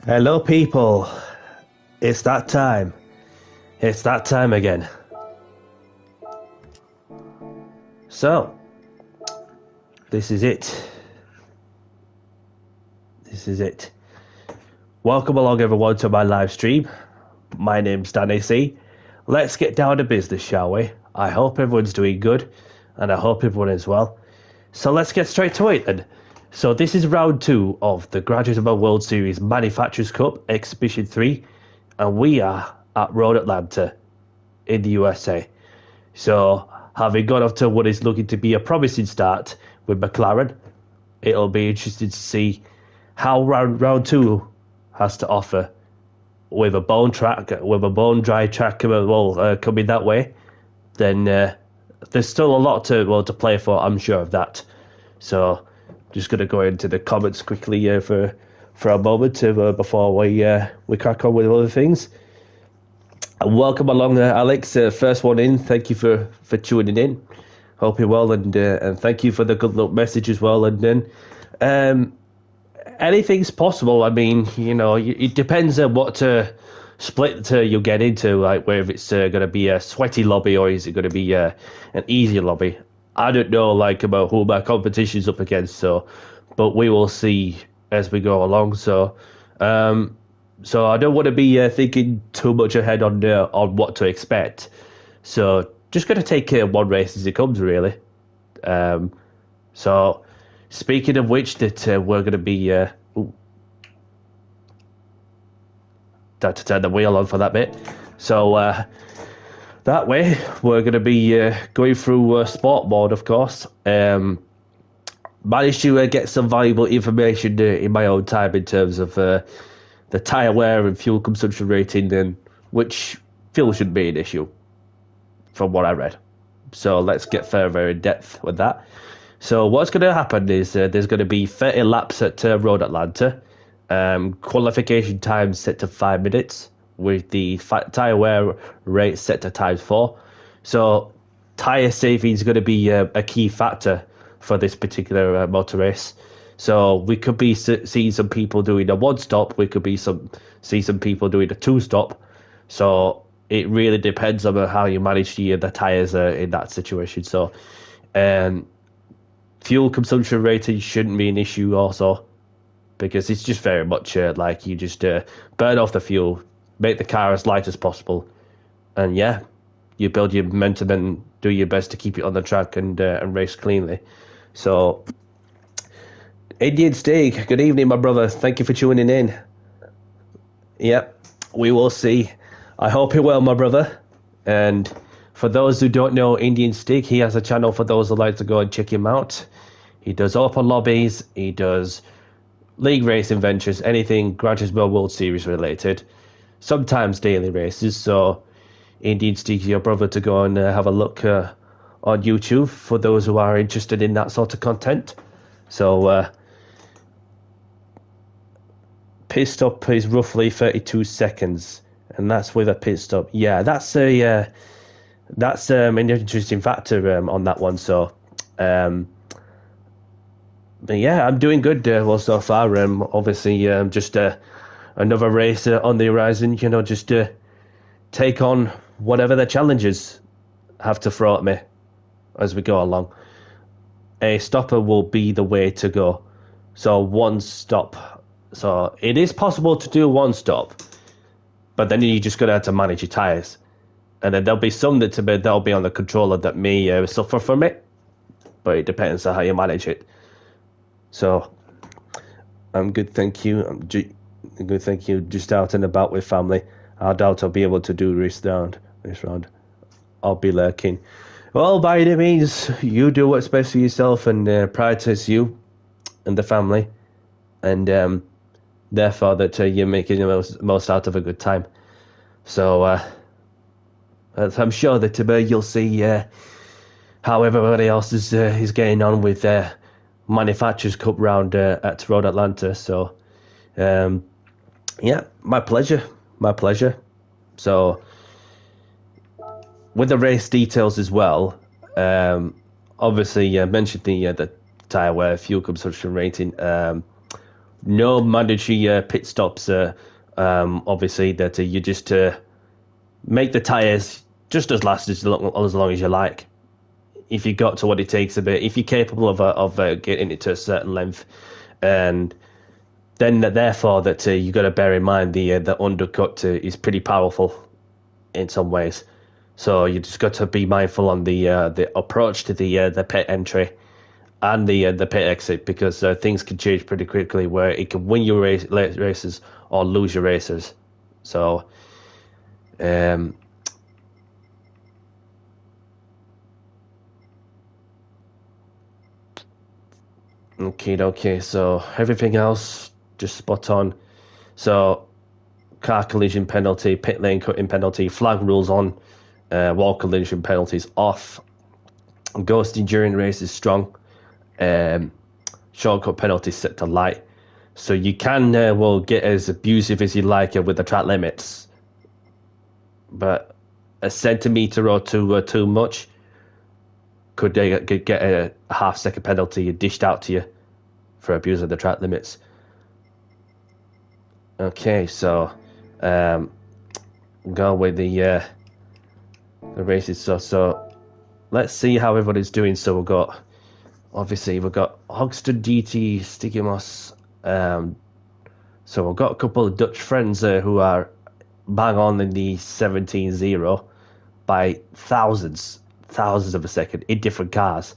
Hello, people. It's that time. It's that time again. So, this is it. This is it. Welcome along, everyone, to my live stream. My name's Danny C. Let's get down to business, shall we? I hope everyone's doing good, and I hope everyone is well. So let's get straight to it then. So this is round 2 of the GTWS World Series Manufacturers Cup Exhibition 3, and we are at Road Atlanta in the USA. So having got off to what is looking to be a promising start with McLaren, it'll be interesting to see how round 2 has to offer with a bone dry track coming that way. Then there's still a lot to play for, I'm sure of that. So just going to go into the comments quickly for a moment before we crack on with other things. And welcome along, Alex. First one in. Thank you for tuning in. Hope you're well, and thank you for the good luck message as well. And then anything's possible. I mean, it depends on what split you get into, like whether it's going to be a sweaty lobby or is it going to be an easy lobby. I don't know, about who my competition's up against, but we will see as we go along. So I don't want to be thinking too much ahead on what to expect. So just going to take one race as it comes, really. So speaking of which, that we're going to be had to turn the wheel on for that bit. So that way we're going to be going through sport mode, of course. Managed to get some valuable information in my own time in terms of the tyre wear and fuel consumption rating, and which fuel shouldn't be an issue from what I read. So let's get further in depth with that. So what's going to happen is there's going to be 30 laps at Road Atlanta. Qualification time set to 5 minutes with the tyre wear rate set to ×4. So tyre safety is going to be a key factor for this particular motor race. So we could be seeing some people doing a 1-stop. We could be see some people doing a 2-stop. So it really depends on how you manage the tyres in that situation. So fuel consumption rating shouldn't be an issue also, because it's just very much like you just burn off the fuel, make the car as light as possible, and you build your momentum and do your best to keep it on the track and race cleanly. So, Indian Steak, good evening, my brother. Thank you for tuning in. Yep, we will see. I hope you're well, my brother. And for those who don't know Indian Steak, he has a channel for those who like to go and check him out. He does open lobbies, he does league racing ventures, anything GTWS World Series related, sometimes daily races. So Indian Steak, your brother, to go and have a look on YouTube for those who are interested in that sort of content. So pit stop is roughly 32 seconds, and that's with a pit stop. Yeah, that's an interesting factor on that one. So but yeah, I'm doing good so far. Obviously, just another race on the horizon. Just take on whatever the challenges have to throw at me as we go along. A stopper will be the way to go. So 1 stop. So it is possible to do 1 stop, but then you're just going to have to manage your tyres. And then there'll be some that'll be on the controller that may suffer from it, but it depends on how you manage it. So I'm good, thank you. Good, thank you. Just out and about with family. I doubt I'll be able to do this round. I'll be lurking. Well, by any means, you do what's best for yourself and prioritize you and the family, and therefore that you're making the most out of a good time. So I'm sure that you'll see how everybody else is getting on with their Manufacturers Cup round at Road Atlanta. So my pleasure. So with the race details as well, obviously mentioned the tyre wear, fuel consumption rating. no mandatory pit stops. Obviously, that you just make the tyres just as last as long as you like. If you got to what it takes a bit, if you're capable of getting it to a certain length, and then therefore that you got to bear in mind the undercut is pretty powerful in some ways. So you just got to be mindful on the approach to the pit entry and the pit exit, because things can change pretty quickly, where it can win your races or lose your races. So okay, so everything else just spot on. So car collision penalty, pit lane cutting penalty, flag rules on, wall collision penalties off, ghosting during races strong, shortcut penalties set to light. So you can get as abusive as you like with the track limits, but a centimetre or two too much could get a half-second penalty dished out to you for abuse of the track limits. Okay, so go with the races. So let's see how everybody's doing. So we've got Hogston GT Stigamos. So we've got a couple of Dutch friends who are bang on in the 17.0 by thousands of a second in different cars.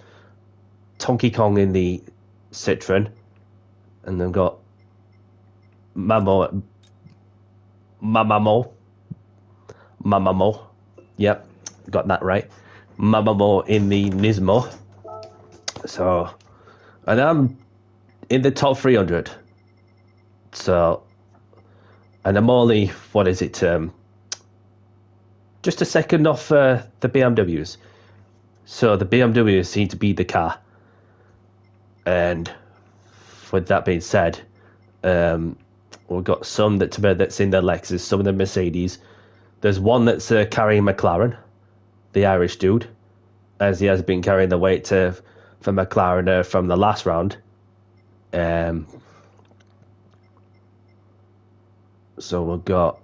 Donkey Kong in the Citroen, and they've got Mamamo. Yep, got that right. Mamamo in the Nismo. So, and I'm in the top 300. So, and I'm only, what is it, just a second off the BMWs. So the BMWs seem to be the car. And with that being said, we've got some that's in the Lexus, some in the Mercedes. There's one that's carrying McLaren, the Irish dude, as he has been carrying the weight for McLaren from the last round. So we've got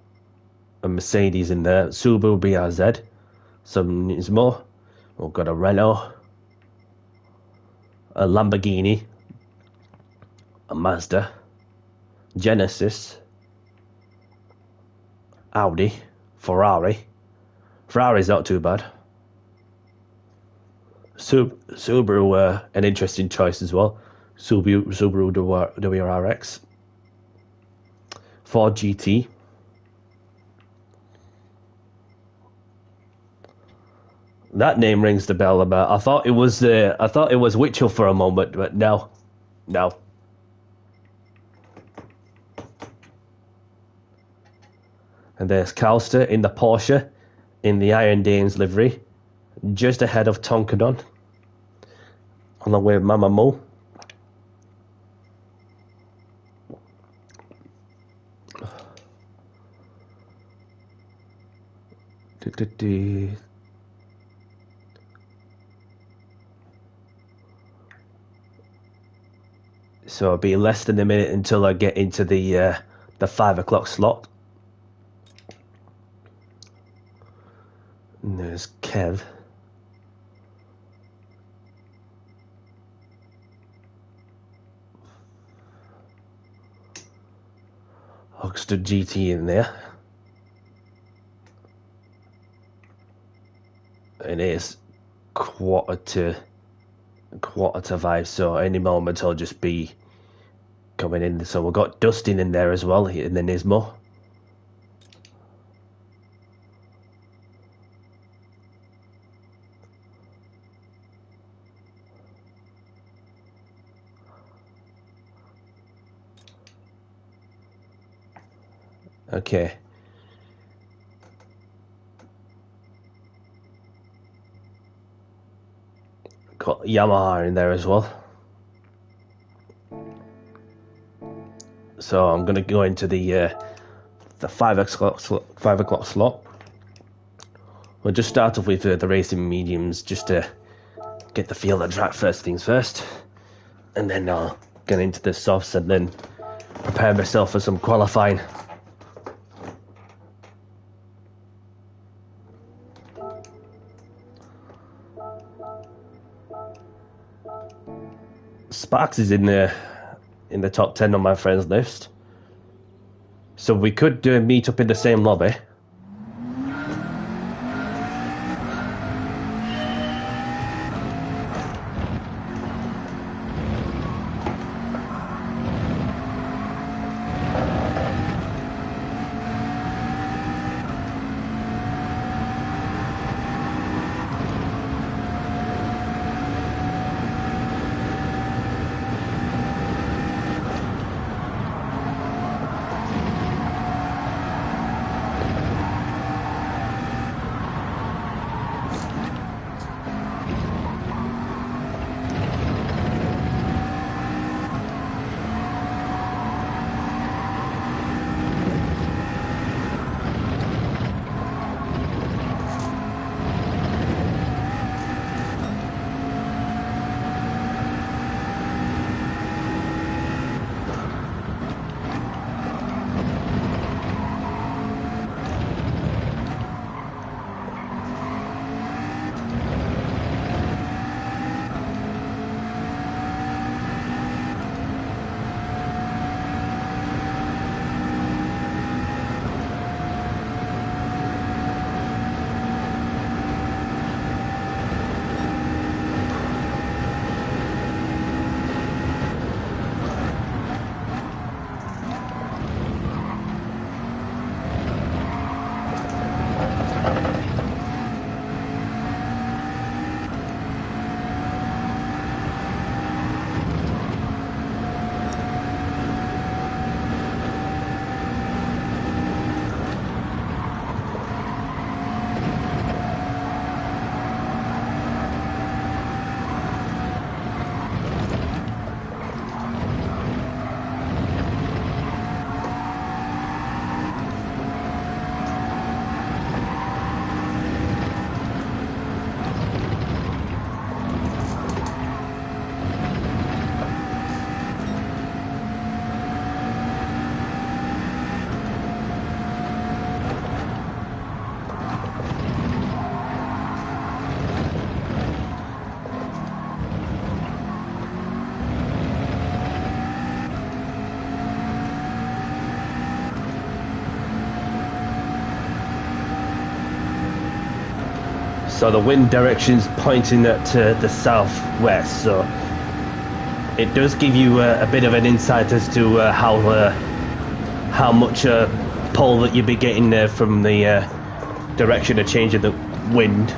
a Mercedes in there, Subaru BRZ, some Nismo. We've got a Renault, a Lamborghini, a Mazda, Genesis, Audi, Ferrari. Ferrari's not too bad. Subaru, an interesting choice as well. Subaru WRX. Ford GT. That name rings the bell. About I thought it was Witchell for a moment, but no. And there's Calster in the Porsche, in the Iron Danes livery, just ahead of Tonkadon, along with Mama Mo. So it'll be less than a minute until I get into the 5 o'clock slot. And there's Kev. Hogston GT in there. It is quarter to 5, so any moment I'll just be coming in. So we've got Dustin in there as well, in the Nismo. Okay. Got Yamaha in there as well. So I'm going to go into the 5 o'clock slot. We'll just start off with the racing mediums, just to get the feel of the track first things first, and then I'll get into the softs, and then prepare myself for some qualifying. Sparks is in the top 10 on my friends list, so we could meet up in the same lobby. So the wind direction's pointing at the southwest, so it does give you a bit of an insight as to how much pull that you'll be getting there from the direction of change of the wind.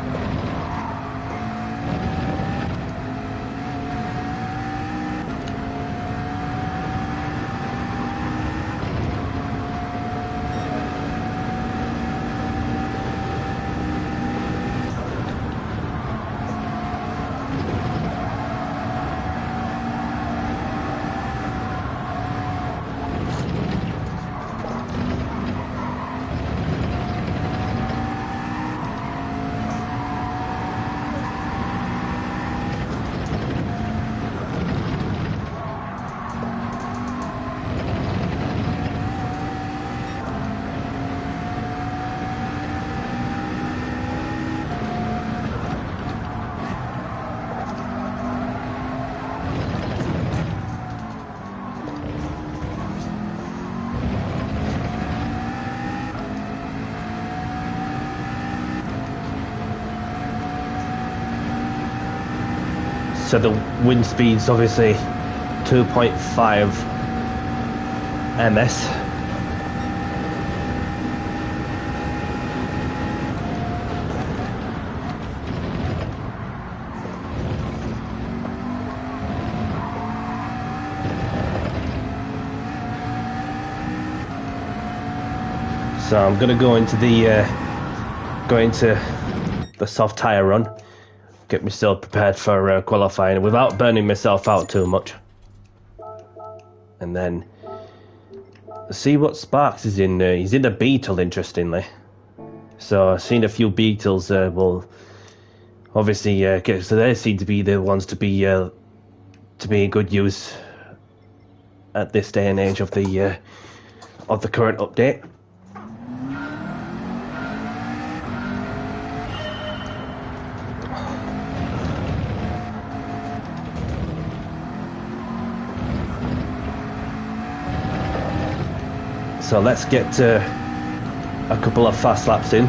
So the wind speed's obviously 2.5 ms. So I'm gonna go into the soft tyre run, get myself prepared for qualifying without burning myself out too much, and then see what Sparks is in. He's in a Beetle, interestingly. So I've seen a few Beetles. Will obviously so they seem to be the ones to be in good use at this day and age of the current update. So let's get a couple of fast laps in.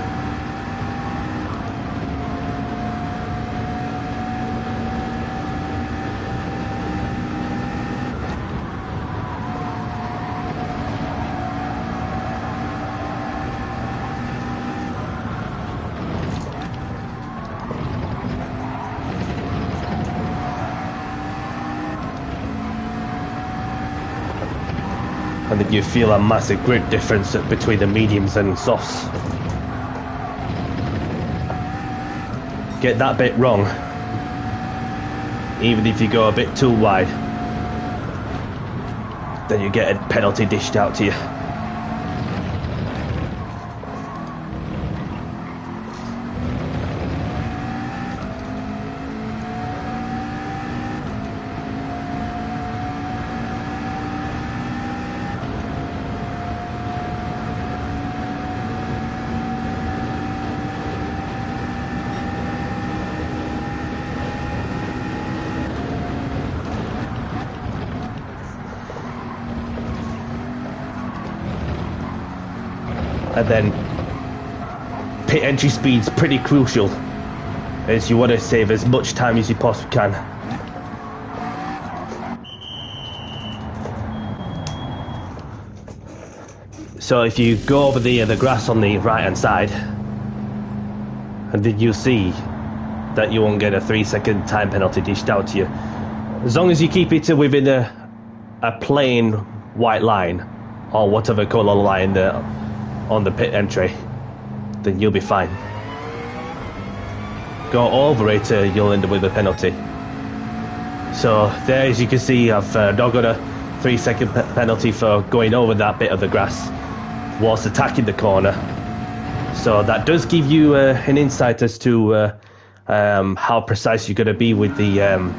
And then you feel a massive grip difference between the mediums and softs. Get that bit wrong, even if you go a bit too wide, then you get a penalty dished out to you. And then pit entry speed's pretty crucial, as you want to save as much time as you possibly can. So if you go over the grass on the right hand side, and then you'll see that you won't get a 3-second time penalty dished out to you. As long as you keep it within a plain white line, or whatever colour line there on the pit entry, then you'll be fine. Go over it, you'll end up with a penalty. So there, as you can see, I've not got a 3-second penalty for going over that bit of the grass whilst attacking the corner. So that does give you an insight as to how precise you're going to be with the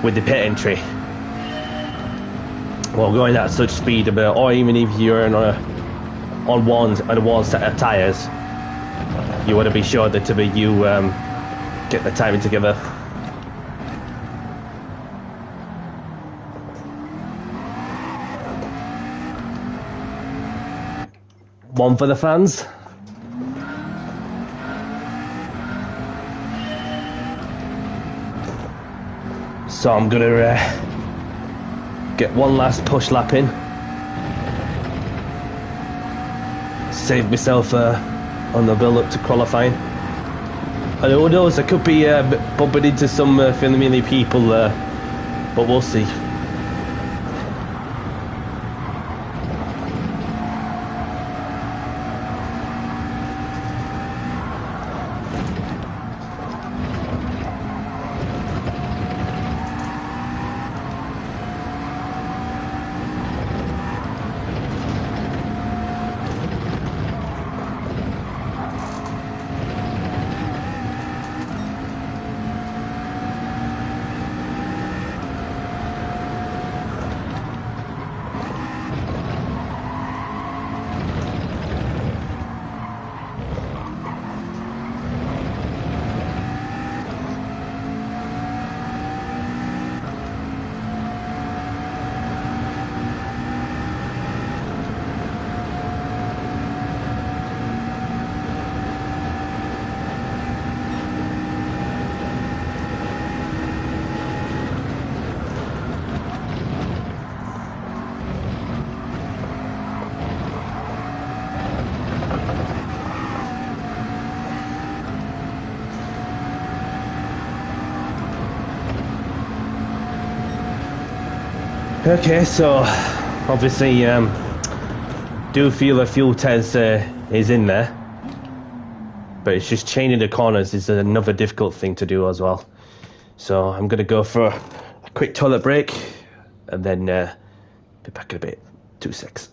pit entry. Well, going at such speed, or even if you're on one set of tyres, you want to be sure that you get the timing together. One for the fans. So I'm gonna get one last push lap in. Save myself on the build up to qualifying. And who knows, I could be bumping into some Finley people, but we'll see. Okay, so obviously do feel a fuel test is in there, but it's just changing the corners is another difficult thing to do as well. So I'm going to go for a quick toilet break and then be back in a bit. 2 secs.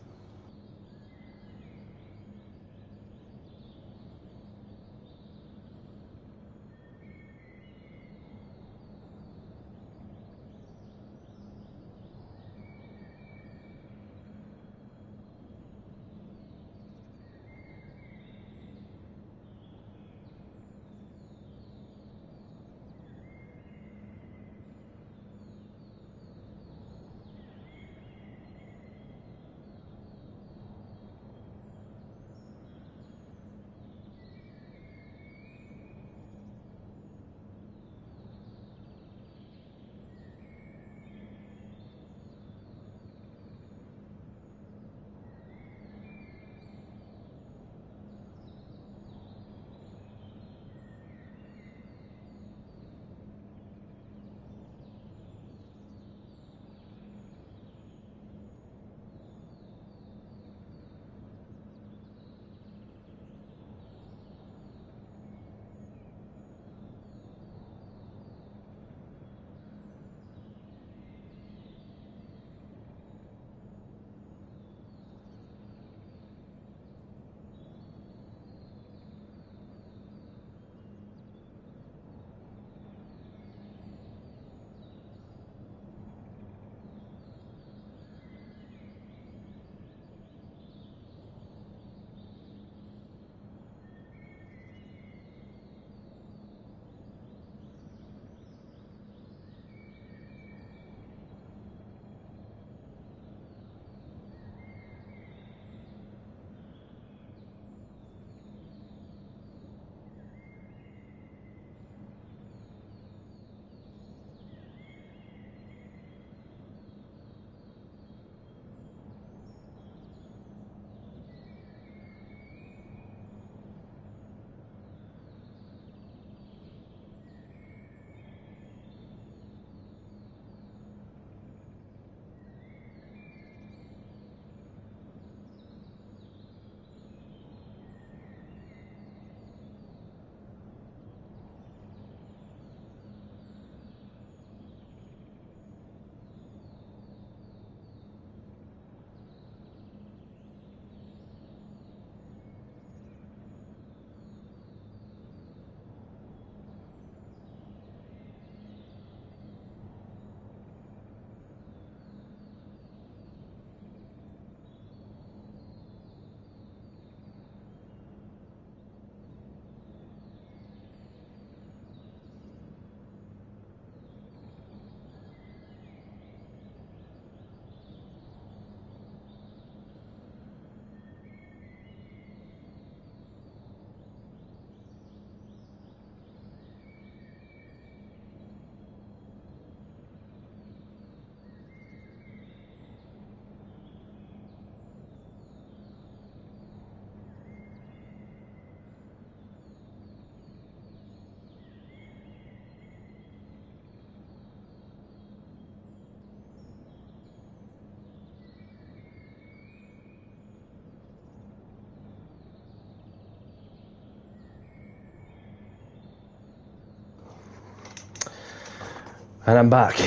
And I'm back.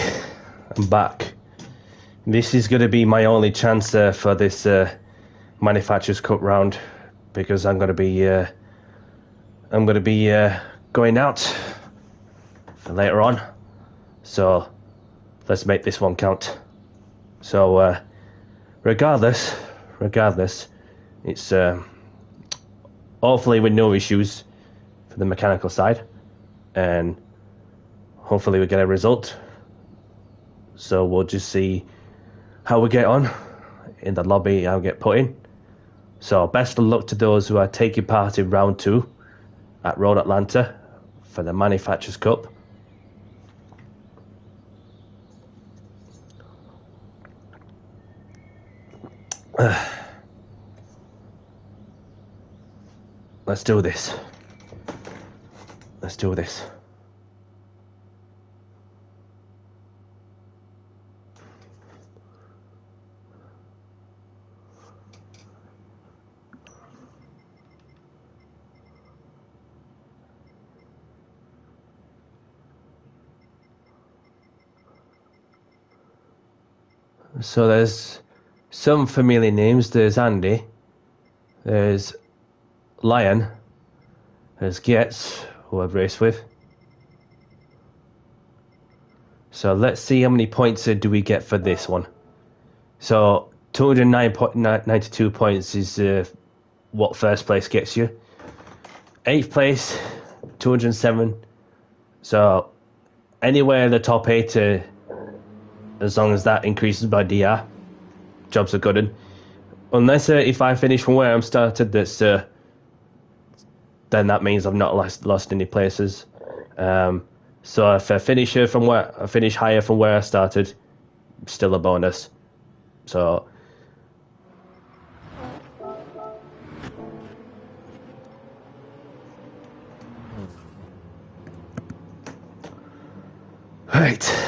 I'm back. This is going to be my only chance for this Manufacturers Cup round, because I'm going to be going out later on. So let's make this one count. So regardless, it's hopefully with no issues for the mechanical side, and hopefully we get a result. So we'll just see how we get on in the lobby. I'll get put in. So best of luck to those who are taking part in round 2 at Road Atlanta for the Manufacturers Cup. Let's do this. Let's do this. So there's some familiar names. There's Andy, there's Lion, there's Getz, who I've raced with. So let's see how many points do we get for this one. So 292 points is what first place gets you. 8th place, 207. So anywhere in the top 8, as long as that increases by DR, jobs are good. And unless if I finish from where I'm started, that's then that means I've not lost any places. So if I finish higher from where I started, still a bonus. So right.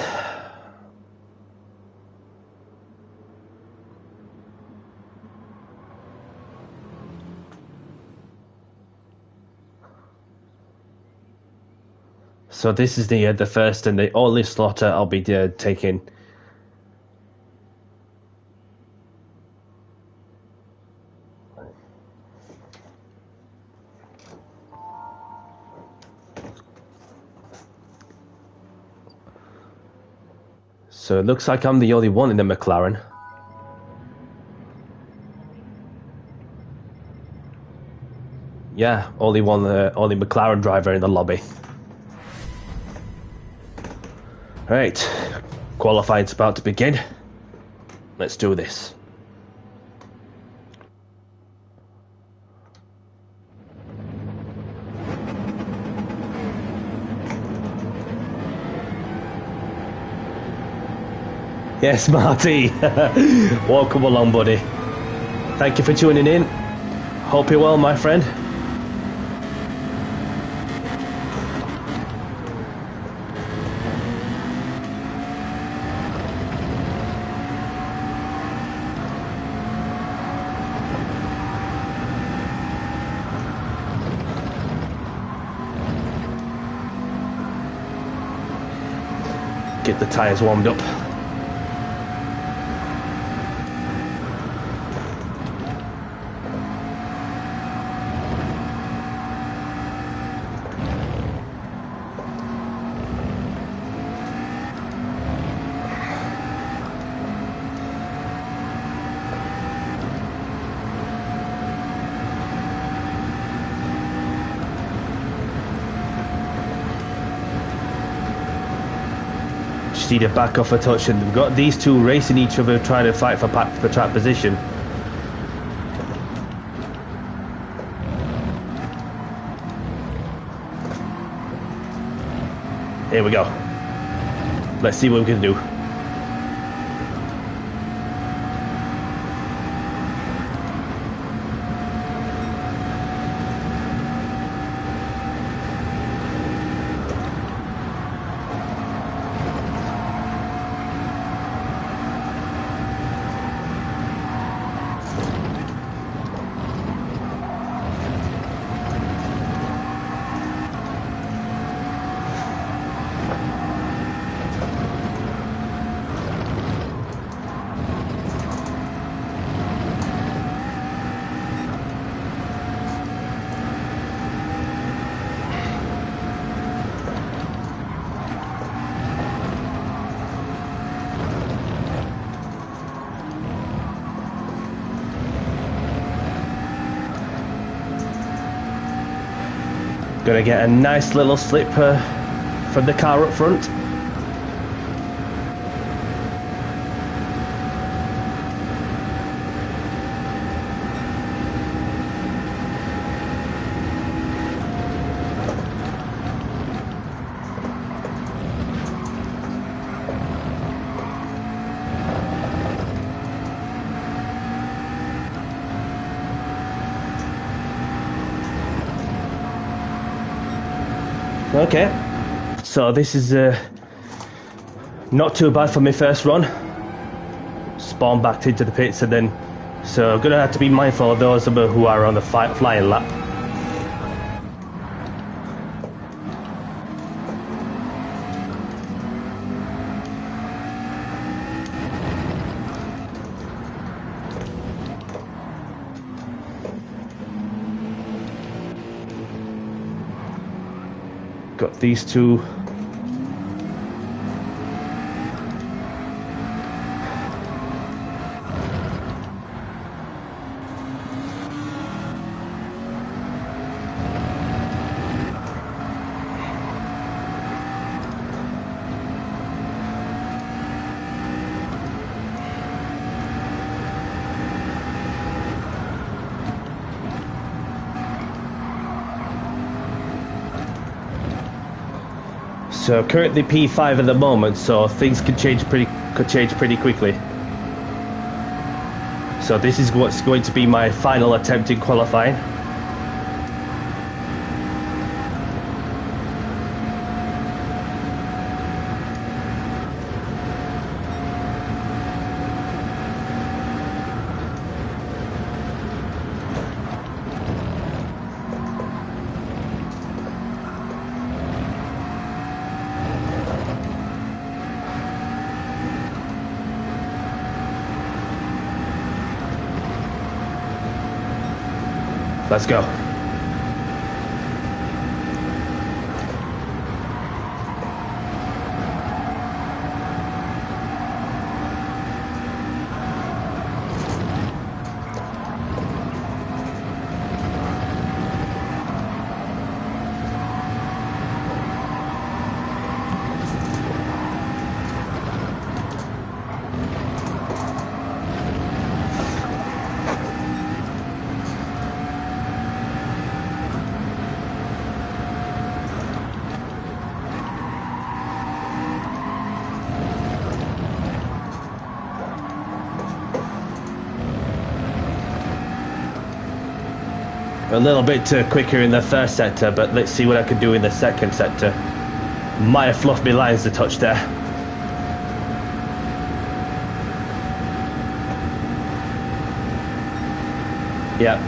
So this is the first and the only slaughter I'll be taking. So it looks like I'm the only one in the McLaren. Yeah, only McLaren driver in the lobby. Right, qualifying's about to begin. Let's do this. Yes, Marty. Welcome along, buddy. Thank you for tuning in. Hope you're well, my friend. Get the tyres warmed up. Just need to back off a touch, and we've got these two racing each other, trying to fight for track position. Here we go. Let's see what we can do. Gonna get a nice little slip from the car up front. Okay, so this is not too bad for my first run. Spawn back into the pits, and then so I'm gonna have to be mindful of those who are on the flying lap. Got these two. So currently P5 at the moment, so things could change pretty quickly. So this is what's going to be my final attempt in qualifying. Let's go. A little bit quicker in the first sector, but let's see what I can do in the second sector. Might have fluffed my lines a touch there. Yep.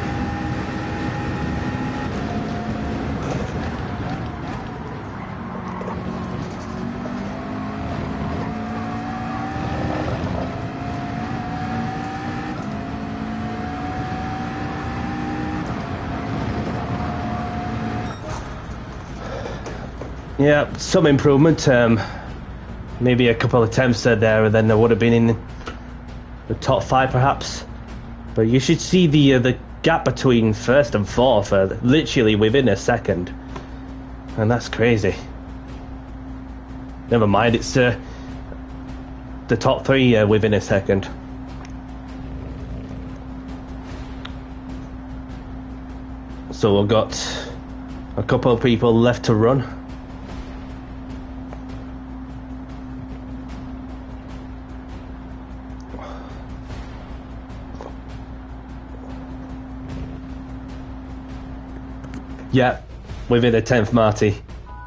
Yeah, some improvement. Maybe a couple of attempts there, and then I would have been in the top 5 perhaps. But you should see the gap between first and fourth, literally within a second, and that's crazy. Never mind, it's the top 3 within a second. So we've got a couple of people left to run. Yeah, within the 10th, Marty.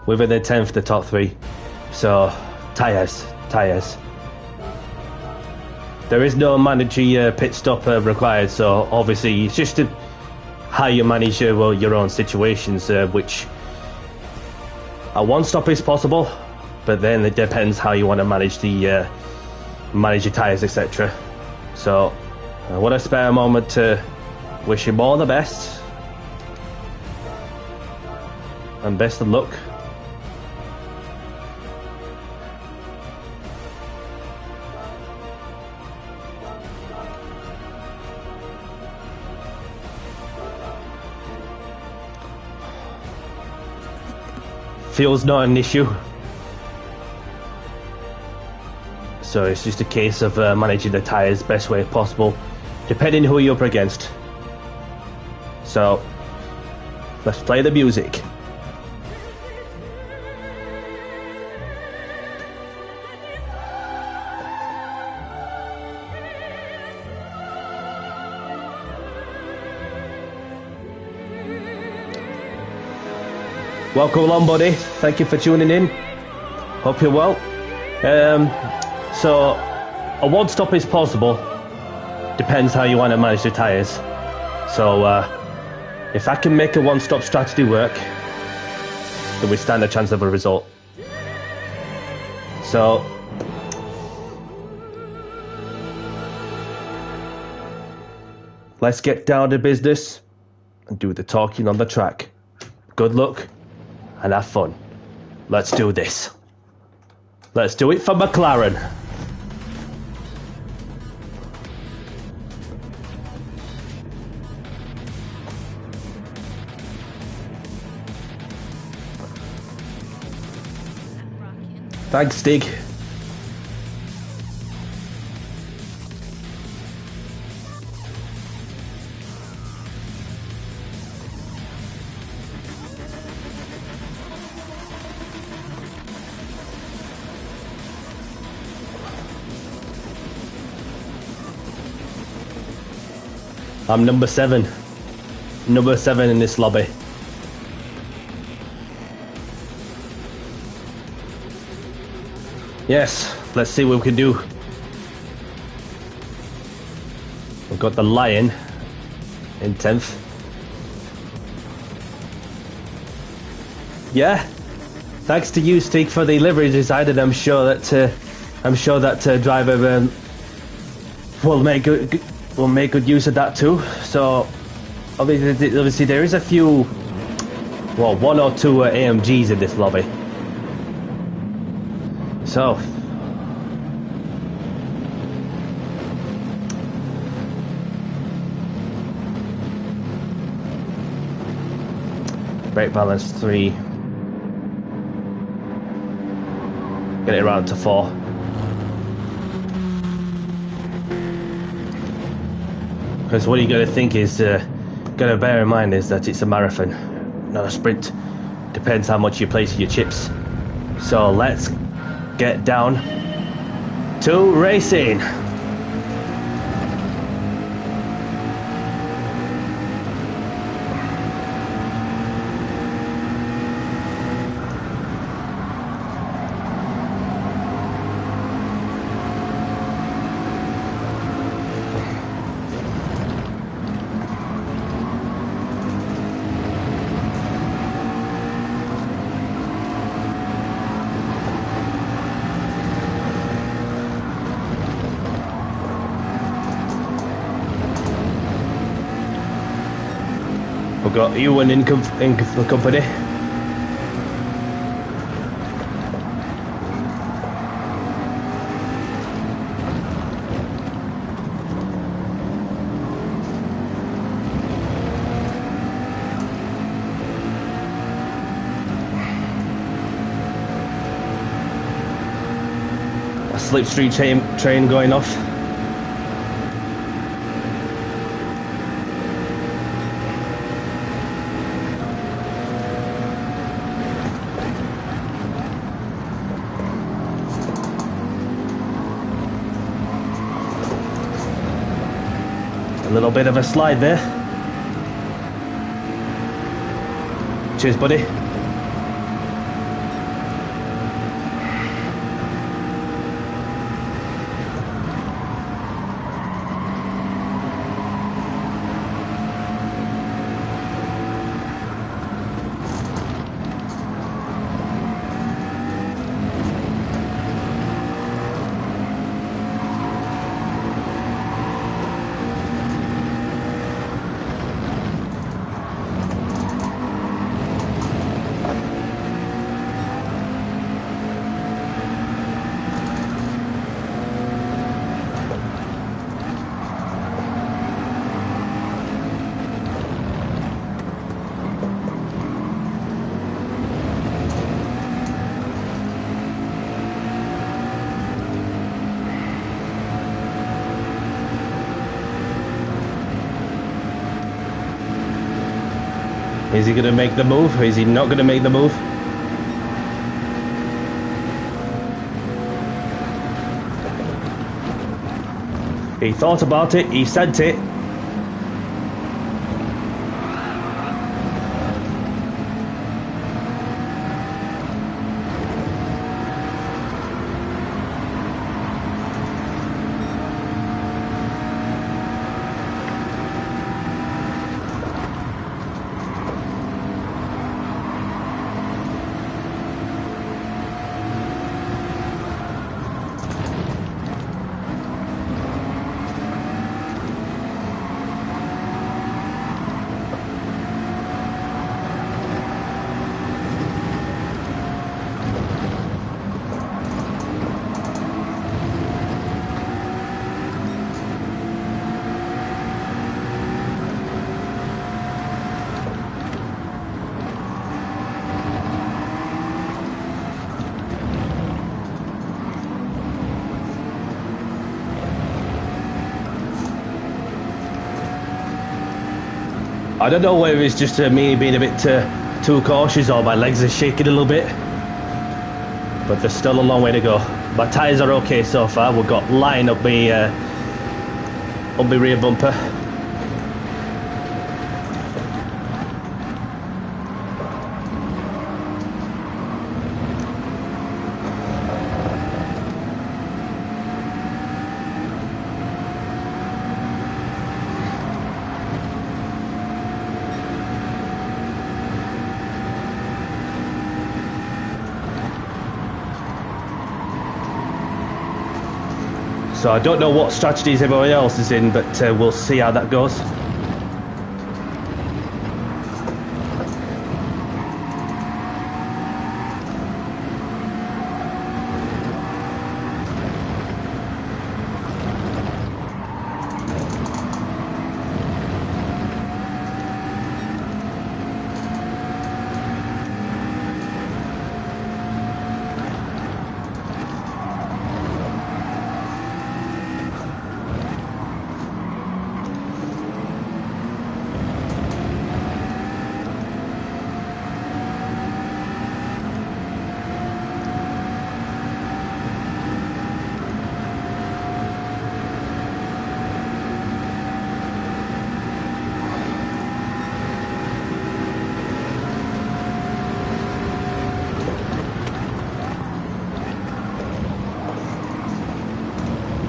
Within the 10th, the top 3. So, tyres. There is no mandatory pit stop required, so obviously it's just how you manage your own situations, which a one stop is possible, but then it depends how you want to manage your tyres, etc. So, I want to spare a moment to wish you all the best. And best of luck. fuel's not an issue. So it's just a case of managing the tyres best way possible, depending who you're up against. So let's play the music. Welcome along, buddy. Thank you for tuning in. Hope you're well. So a one stop is possible. Depends how you want to manage the tyres. So if I can make a one stop strategy work, then we stand a chance of a result. So let's get down to business and do the talking on the track. Good luck and have fun. Let's do this. Let's do it for McLaren. Thanks, Stig. I'm number 7. Number 7 in this lobby. Yes, let's see what we can do. We've got the Lion in 10th. Yeah, thanks to you, Stig, for the livery design, and I'm sure that driver will make good use of that too. So obviously there is a few, well, 1 or 2 AMGs in this lobby. So brake balance 3, get it around to 4. Because what you got to think is, got to bear in mind is that it's a marathon, not a sprint. Depends how much you place your chips. So let's get down to racing. We've got Ewan in the company. A slipstream train going off. A little bit of a slide there. Cheers, buddy. Is he going to make the move, or is he not going to make the move? He thought about it, he sent it. I don't know whether it's just me being a bit too cautious or my legs are shaking a little bit, but there's still a long way to go. My tyres are okay so far. We've got line up my rear bumper. So I don't know what strategies everyone else is in, but we'll see how that goes.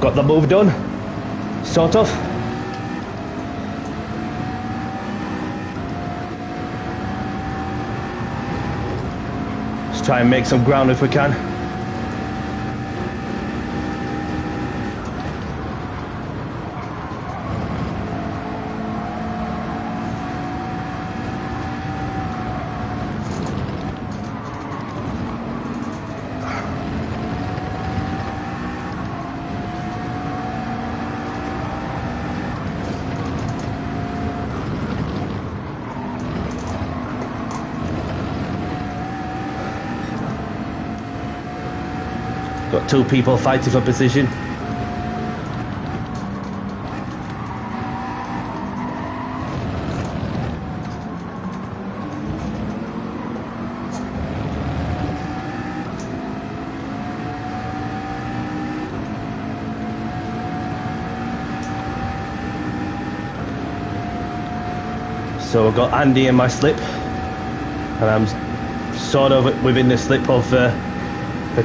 Got the move done, sort of. Let's try and make some ground if we can. Got two people fighting for position. So I've got Andy in my slip, and I'm sort of within the slip of the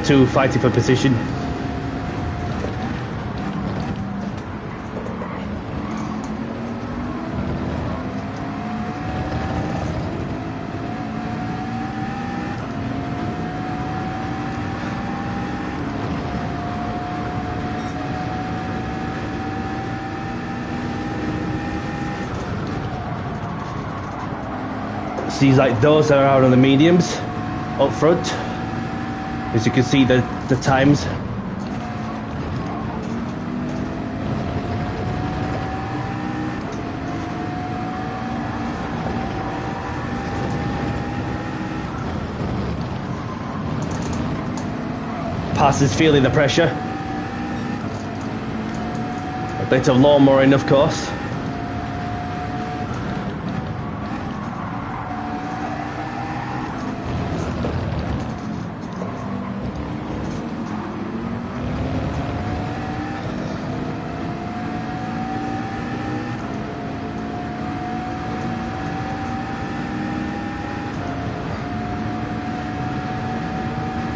two fighting for position. Seems like those are out on the mediums up front. As you can see, the times. Pass is feeling the pressure. A bit of lawnmowing, of course.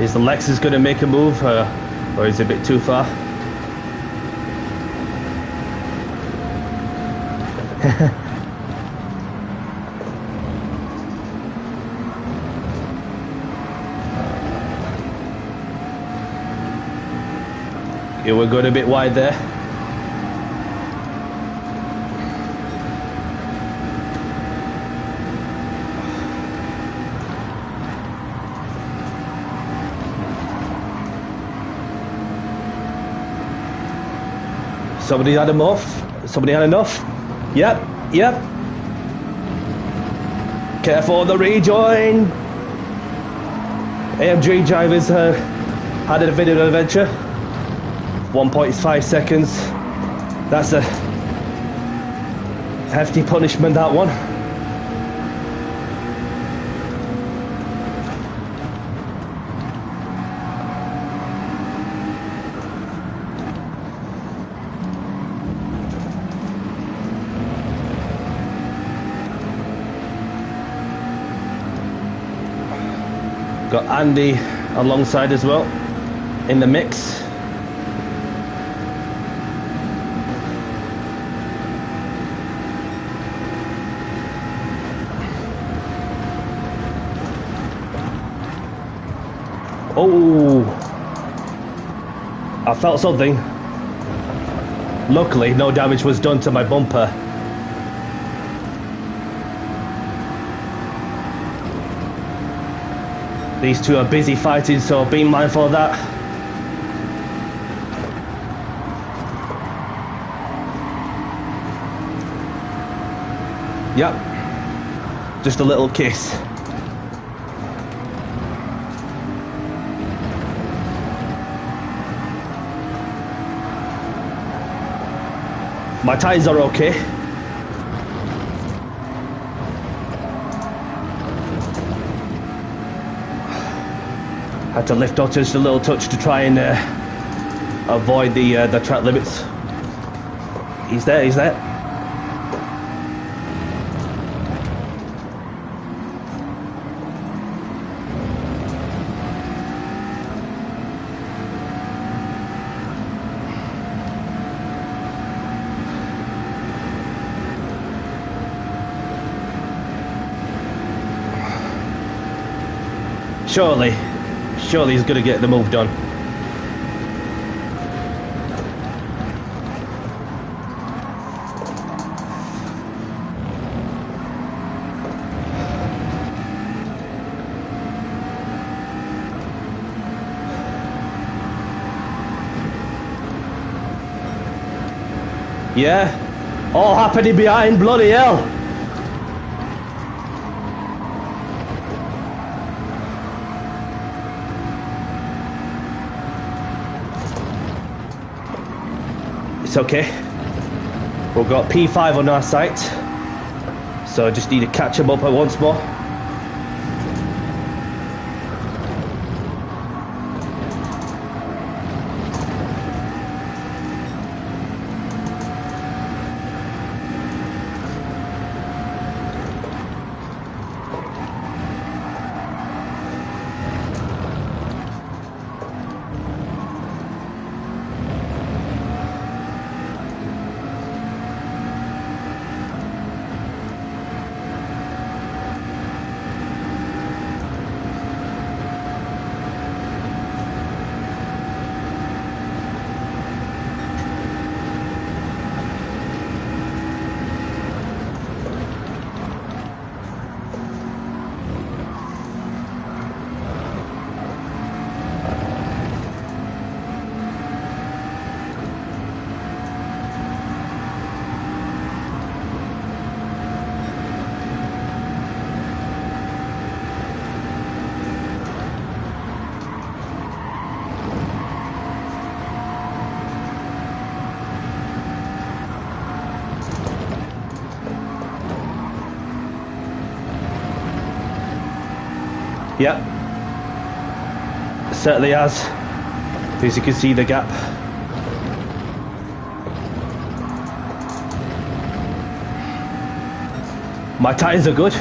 Is the Lexus going to make a move, or is it a bit too far? Yeah, we're going a bit wide there. Somebody had enough. Somebody had enough. Yep, yep. Careful of the rejoin. AMG drivers had a bit of an adventure. 1.5 seconds. That's a hefty punishment, that one. Got Andy alongside as well in the mix. Oh, I felt something. Luckily, no damage was done to my bumper. These two are busy fighting, so be mindful of that. Yep, just a little kiss. My tyres are okay. Had to lift out just a little touch to try and avoid the track limits. He's there, he's there. Surely he's going to get the move done. Yeah, all happening behind, bloody hell. It's okay. We've got P5 on our site, so I just need to catch him up once more. Yep, certainly has, as you can see the gap. My tyres are good.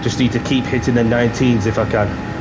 Just need to keep hitting the 19s if I can.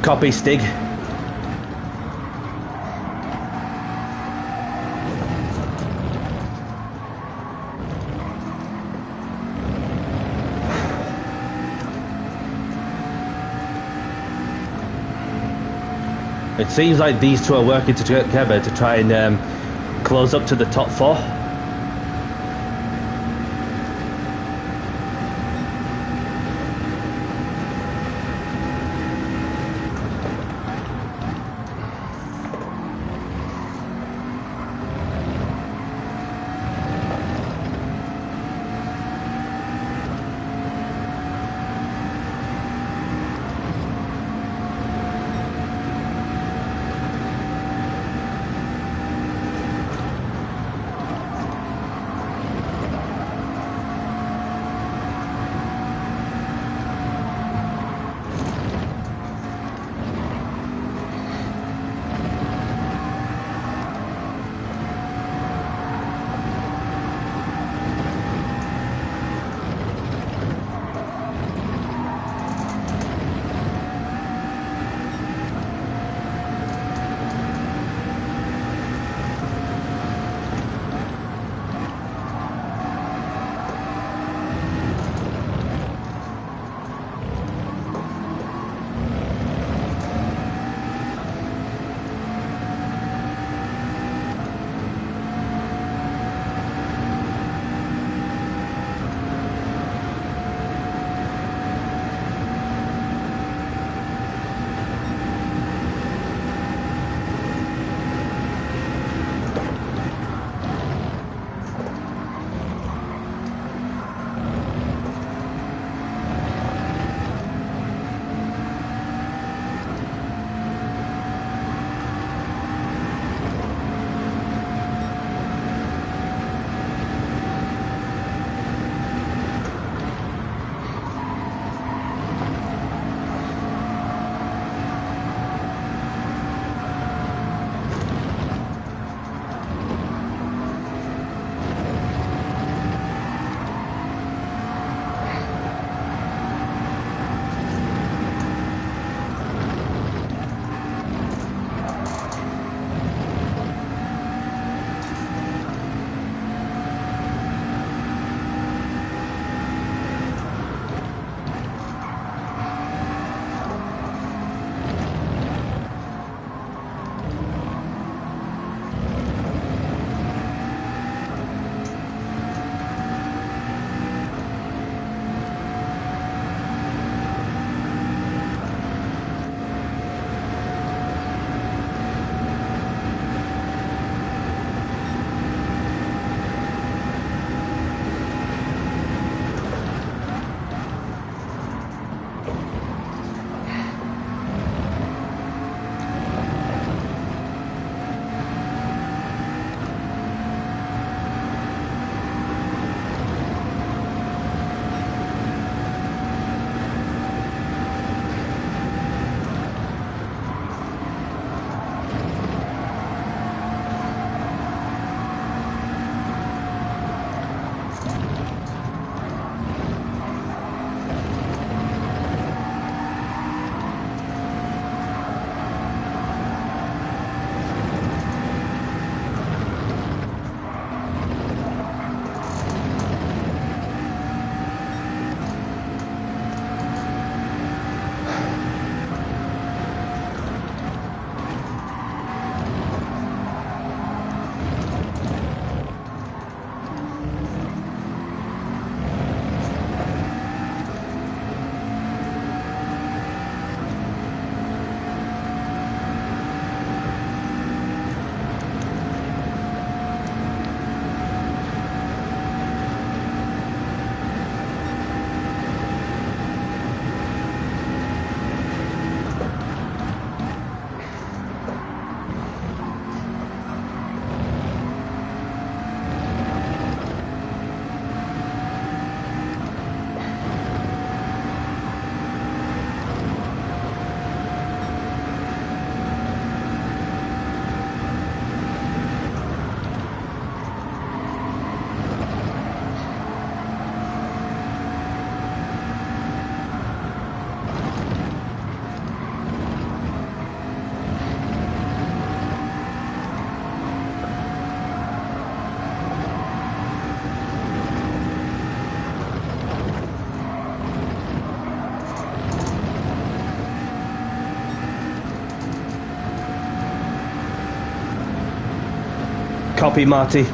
Copy, Stig. It seems like these two are working together to try and close up to the top four. Copy, Marty.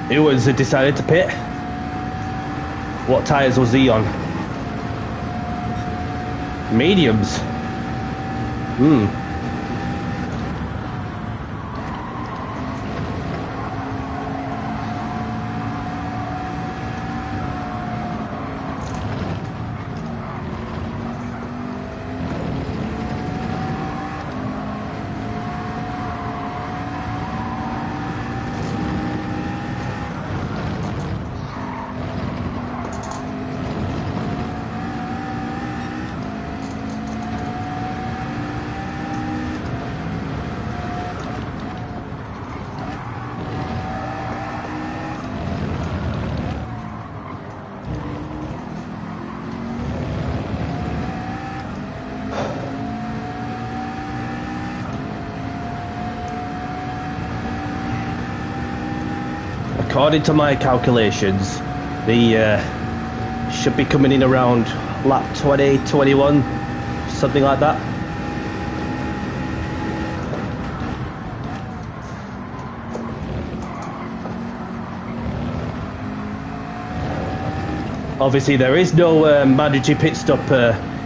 Who was decided to pit? What tyres was he on? Mediums. According to my calculations, the should be coming in around lap 20, 21, something like that. Obviously there is no mandatory pit stop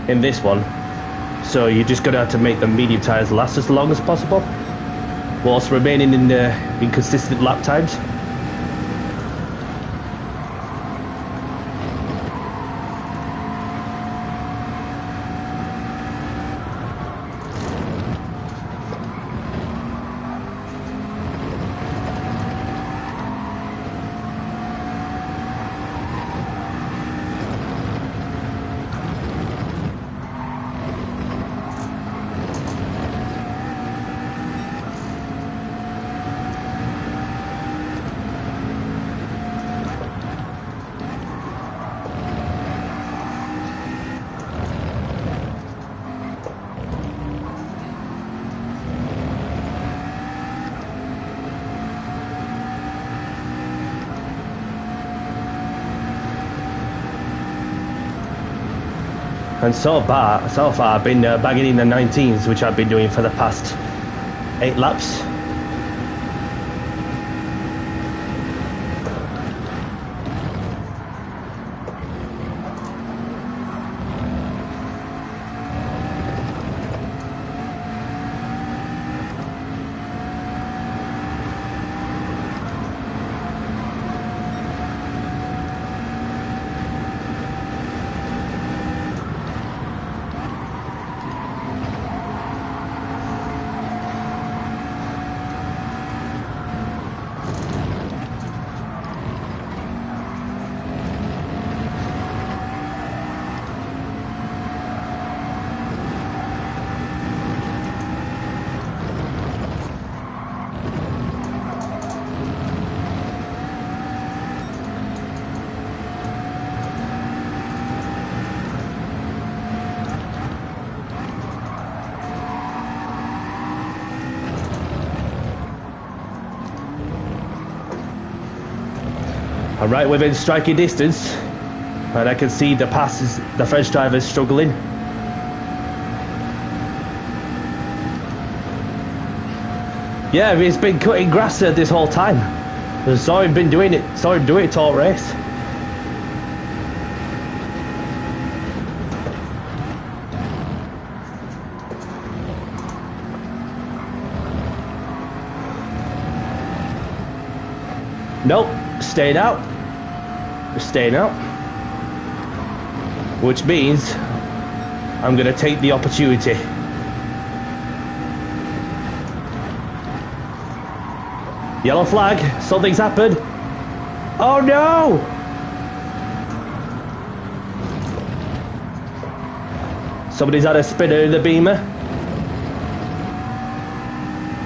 in this one, so you're just going to have to make the medium tyres last as long as possible whilst remaining in consistent lap times. And so far I've been bagging in the 19s, which I've been doing for the past 8 laps. I'm right within striking distance, and I can see the passes, the French drivers struggling. Yeah, he's been cutting grass this whole time. I saw him doing it all race. Nope, staying out. Staying out. Which means I'm going to take the opportunity. Yellow flag, something's happened. Oh no! Somebody's had a spinner in the Beamer.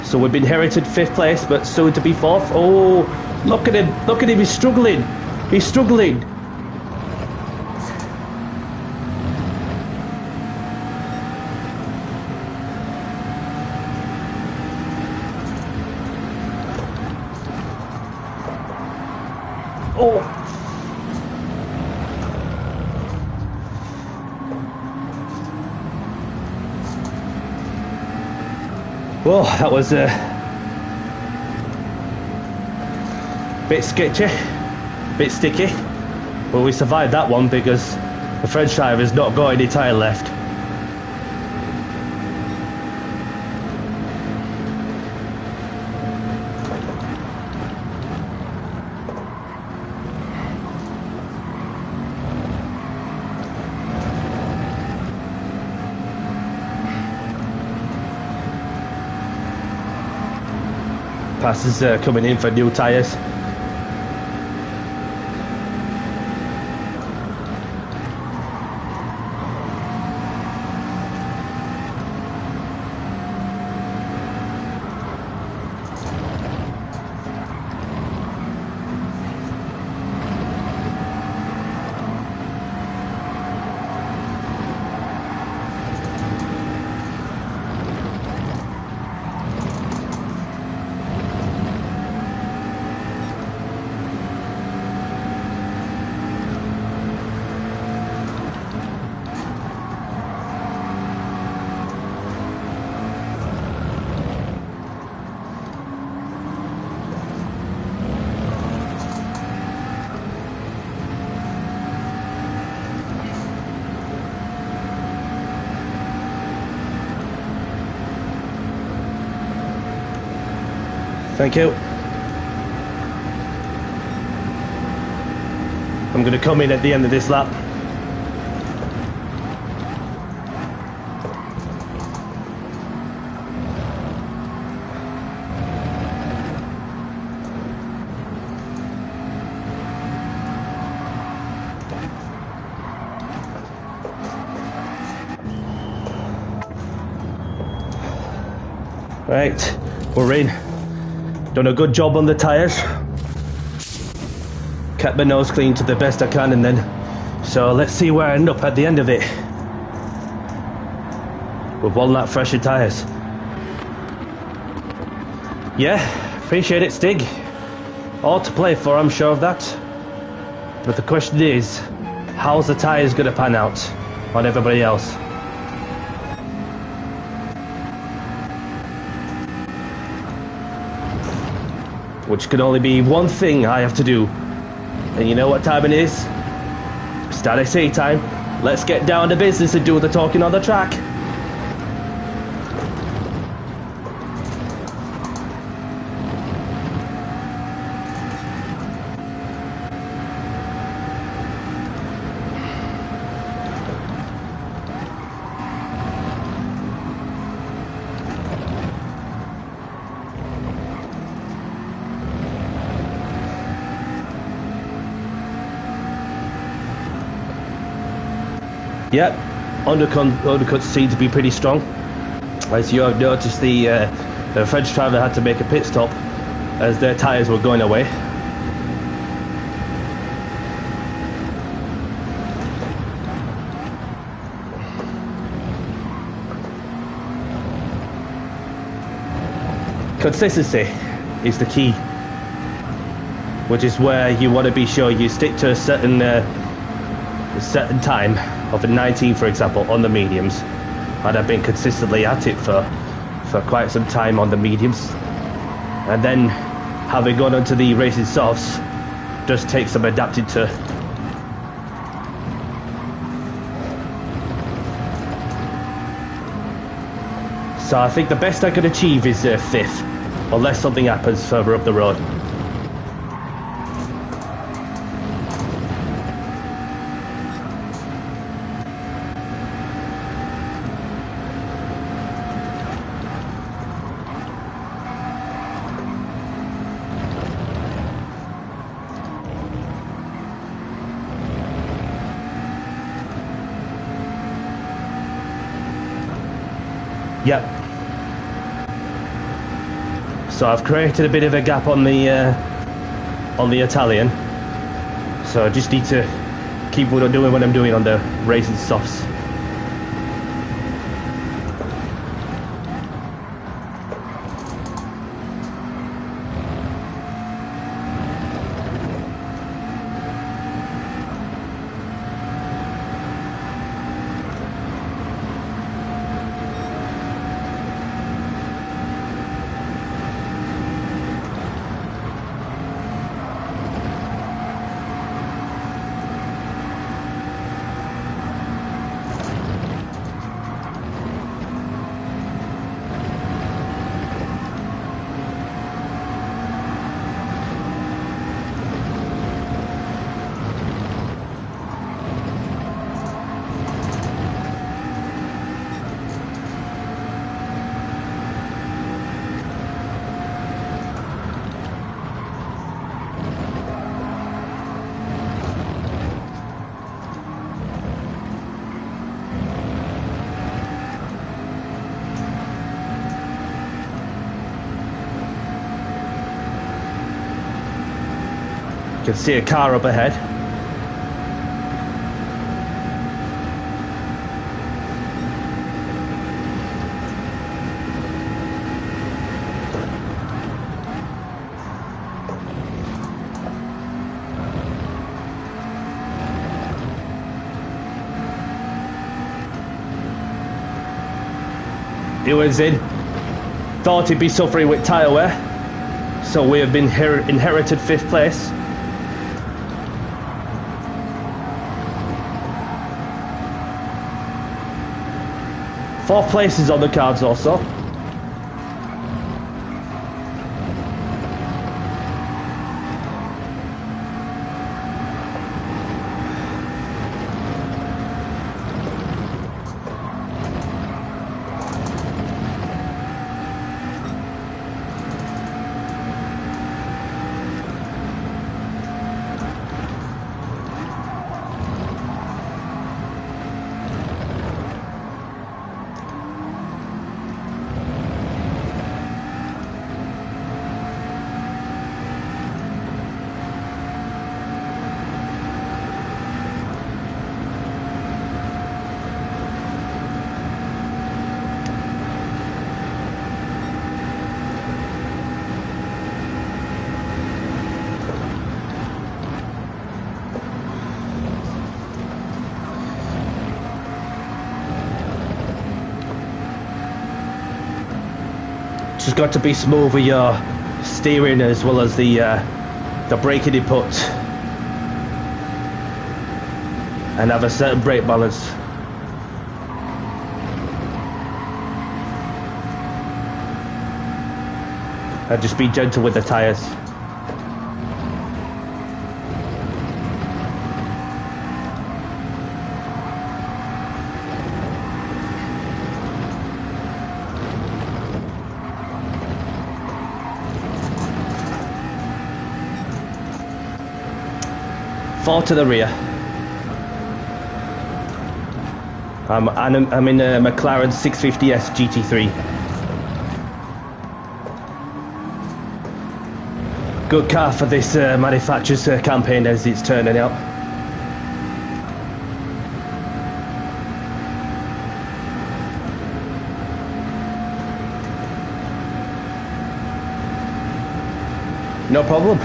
So we've been inherited 5th place, but soon to be 4th. Oh, look at him. Look at him. He's struggling. He's struggling. Oh. Well, that was a bit sketchy, bit sticky, but we survived that one because the French driver's not got any tyre left. Passes coming in for new tyres. Thank you. I'm going to come in at the end of this lap. Right, we're in. Done a good job on the tyres. Kept my nose clean to the best I can, and then so let's see where I end up at the end of it with one lap fresher tyres. Yeah, appreciate it, Stig. All to play for, I'm sure of that. But the question is, how's the tyres going to pan out on everybody else? Which can only be one thing I have to do. And you know what time it is? Start SA time. Let's get down to business and do the talking on the track. Yep, undercuts seem to be pretty strong. As you have noticed, the French driver had to make a pit stop as their tyres were going away. Consistency is the key, which is where you want to be sure you stick to a certain time of a 19, for example, on the mediums. And I've been consistently at it for quite some time on the mediums, and then having gone onto the racing softs just takes some adapting to. So I think the best I could achieve is 5th, unless something happens further up the road. Yep. So I've created a bit of a gap on the Italian. So I just need to keep doing what I'm doing on the racing softs. You can see a car up ahead. He was in. Thought he'd be suffering with tyre wear, so we have been inherited 5th place. Fourth place is on the cards also. Just got to be smooth with your steering as well as the braking input, and have a certain brake balance. And just be gentle with the tyres. Four to the rear. I'm in a McLaren 650S GT3. Good car for this manufacturer's campaign as it's turning out. No problem.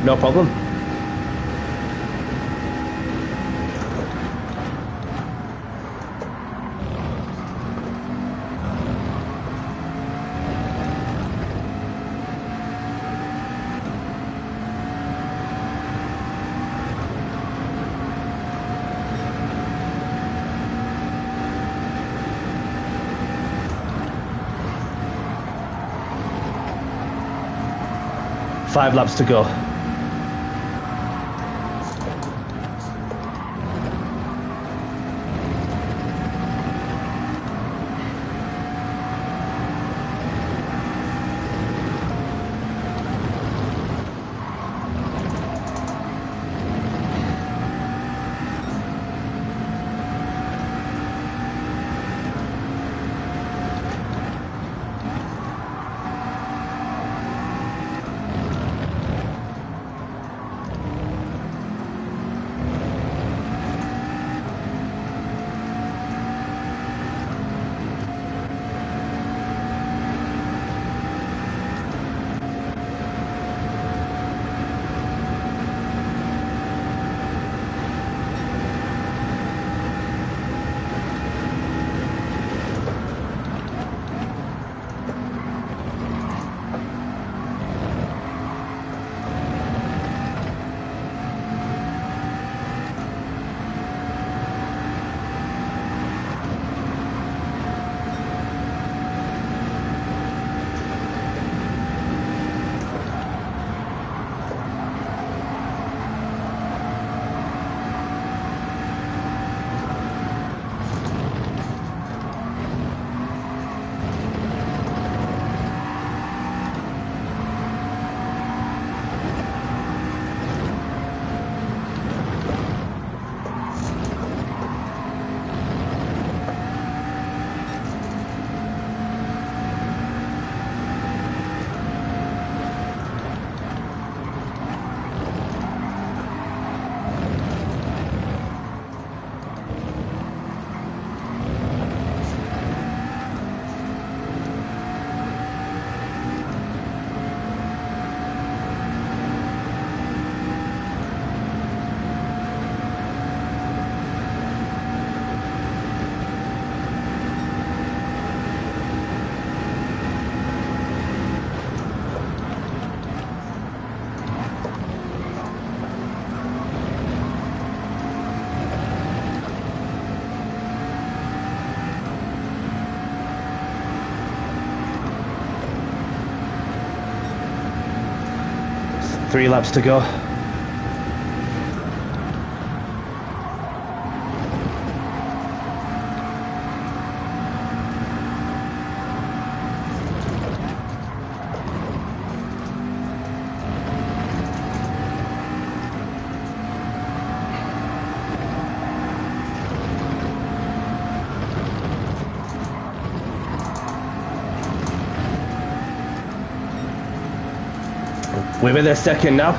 No problem. Five laps to go. 3 laps to go. We're in a second now.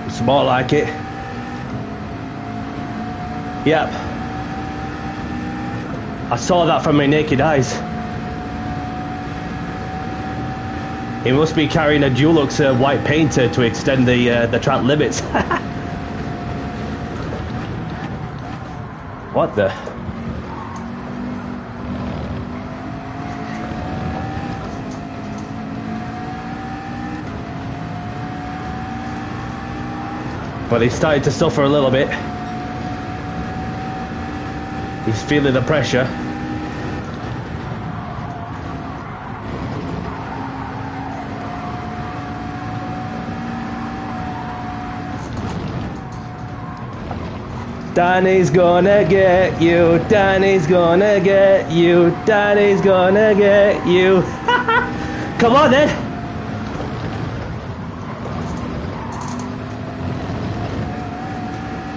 It's more like it. Yep. I saw that from my naked eyes. He must be carrying a Dulux white painter to extend the track limits. What the? But he's starting to suffer a little bit. He's feeling the pressure. Danny's gonna get you, Danny's gonna get you, Danny's gonna get you. Come on then.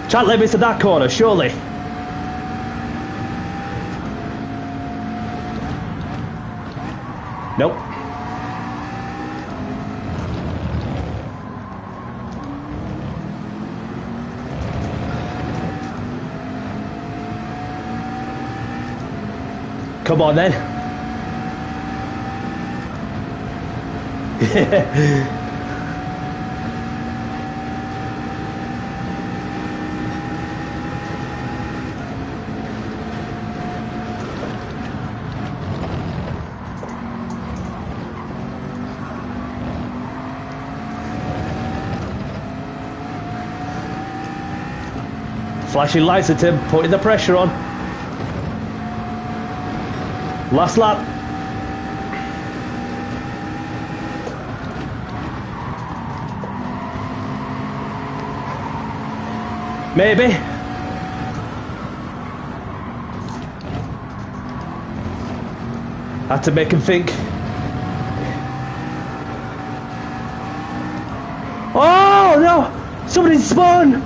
Track limits to that corner, surely. Nope. Come on then. Flashing lights at him, putting the pressure on. Last lap. Maybe. Had to make him think. Oh no! Somebody spun!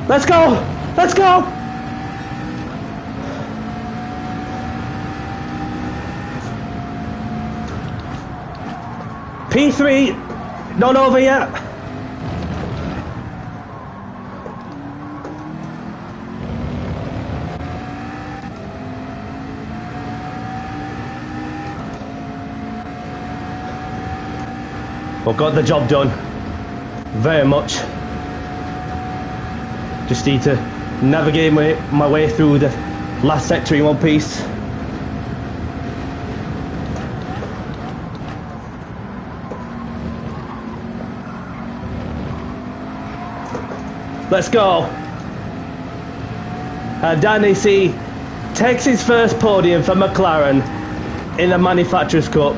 Let's go! Let's go! P3, not over yet. Well, got the job done. Very much. Just need to navigate my way through the last sector in one piece. Let's go. And Danny C takes his first podium for McLaren in the Manufacturers Cup.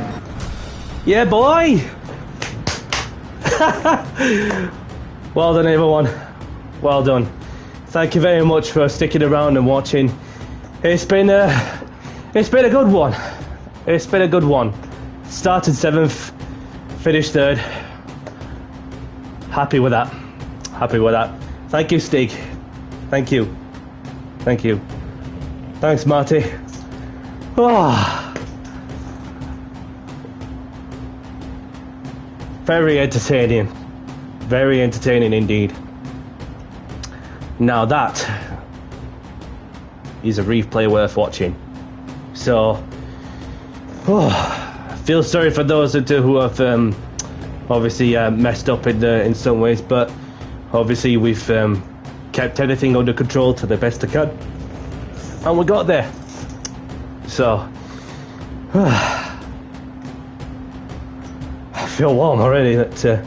Yeah, boy. Well done, everyone. Well done. Thank you very much for sticking around and watching. It's been a good one. It's been a good one. Started 7th, finished 3rd. Happy with that. Happy with that. Thank you, Stig. Thank you. Thank you. Thanks, Marty. Oh. Very entertaining. Very entertaining indeed. Now that is a replay worth watching. So, I feel sorry for those who have obviously messed up in some ways, but obviously we've kept everything under control to the best I can, and we got there. So, feel warm already. That.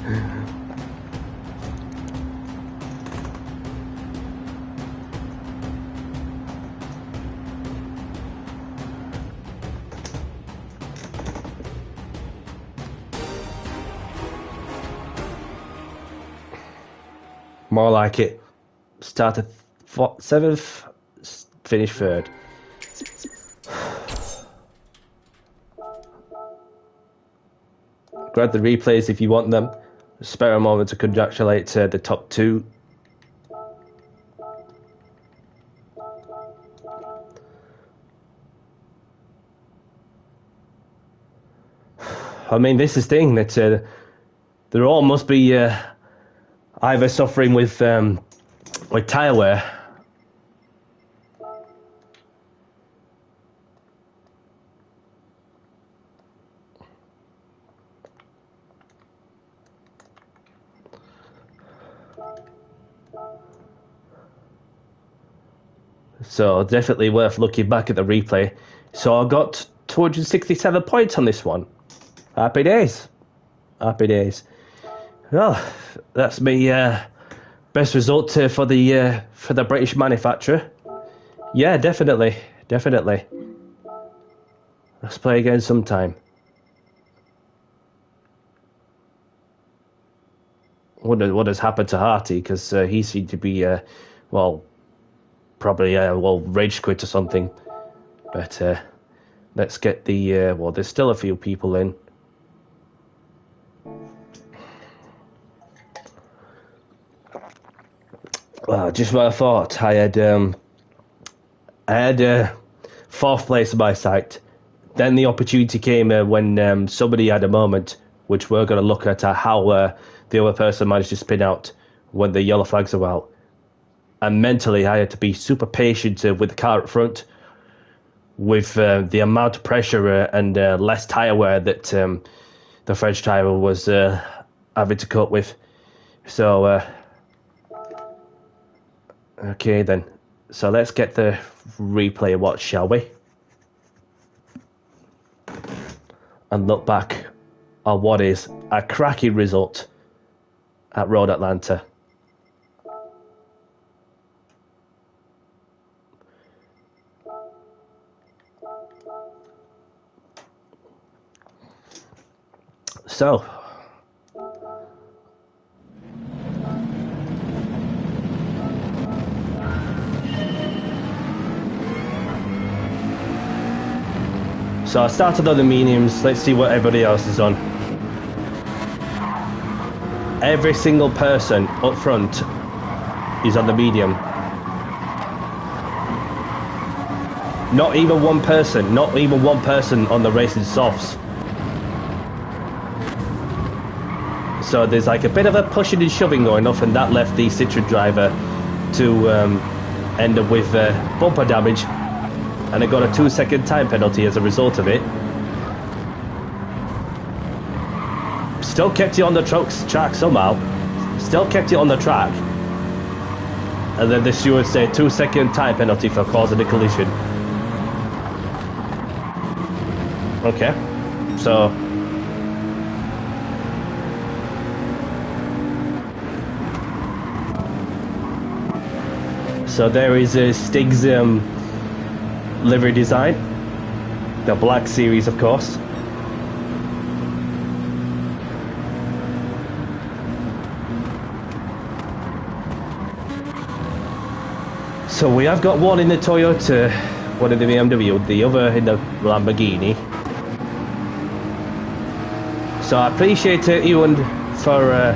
More like it. Started 7th, finished 3rd. Grab the replays if you want them. Spare a moment to congratulate the top 2. I mean, this is the thing that there all must be either suffering with tyre wear. So definitely worth looking back at the replay. So I got 267 points on this one. Happy days. Happy days. Well, that's my best result for the British manufacturer. Yeah, definitely. Let's play again sometime. What has happened to Harty? Because he seemed to be, probably rage quit or something. But let's get the there's still a few people in. Well, just what I thought. I had 4th place in my sight. Then the opportunity came when somebody had a moment, which we're going to look at how the other person managed to spin out when the yellow flags are out. And mentally, I had to be super patient with the car up front, with the amount of pressure and less tyre wear that the French driver was having to cope with. So, okay then. So let's get the replay watch, shall we? And look back on what is a cracking result at Road Atlanta. So, I started on the mediums. Let's see what everybody else is on. Every single person up front is on the medium. Not even one person on the racing softs. So there's like a bit of a pushing and shoving going off, and that left the Citroen driver to end up with bumper damage, and it got a 2-second time penalty as a result of it. Still kept it on the track somehow. Still kept it on the track. And then the steward said 2-second time penalty for causing a collision. Okay, so there is Stig's livery design, the black series, of course. So we have got one in the Toyota, one in the BMW, the other in the Lamborghini. So I appreciate Ewan for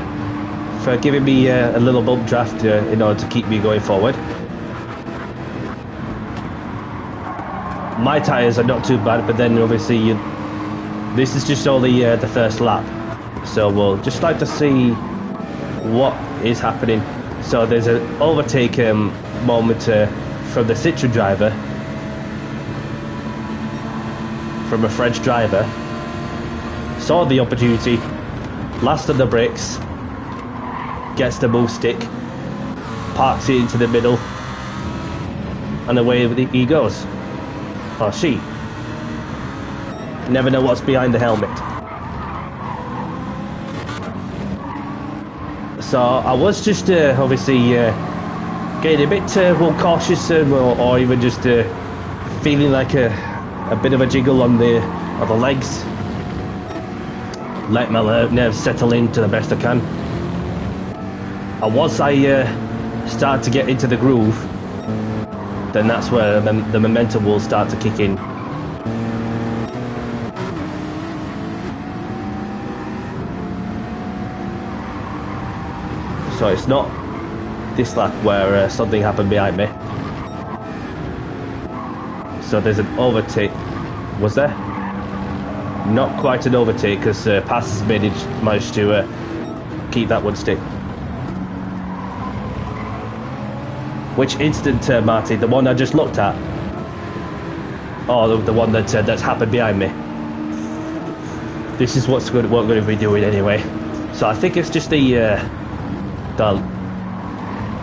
giving me a little bump draft in order to keep me going forward. My tyres are not too bad, but then obviously this is just only the first lap. So we'll just like to see what is happening. So there's an overtake moment from the Citroen driver, from a French driver. Saw the opportunity, last on the brakes, gets the move stick, parks it into the middle, and away he goes. Or she. Never know what's behind the helmet. So I was just obviously getting a bit cautious, or even just feeling like a bit of a jiggle on the legs. Let my nerves settle in to the best I can. And once I start to get into the groove, then that's where the momentum will start to kick in. So it's not this lap where something happened behind me. So there's an overtake. Was there? Not quite an overtake, because Pass managed to keep that one stick. Which incident, Marty? The one I just looked at? Oh, the one that's happened behind me. This is what we're going to be doing anyway. So I think it's just the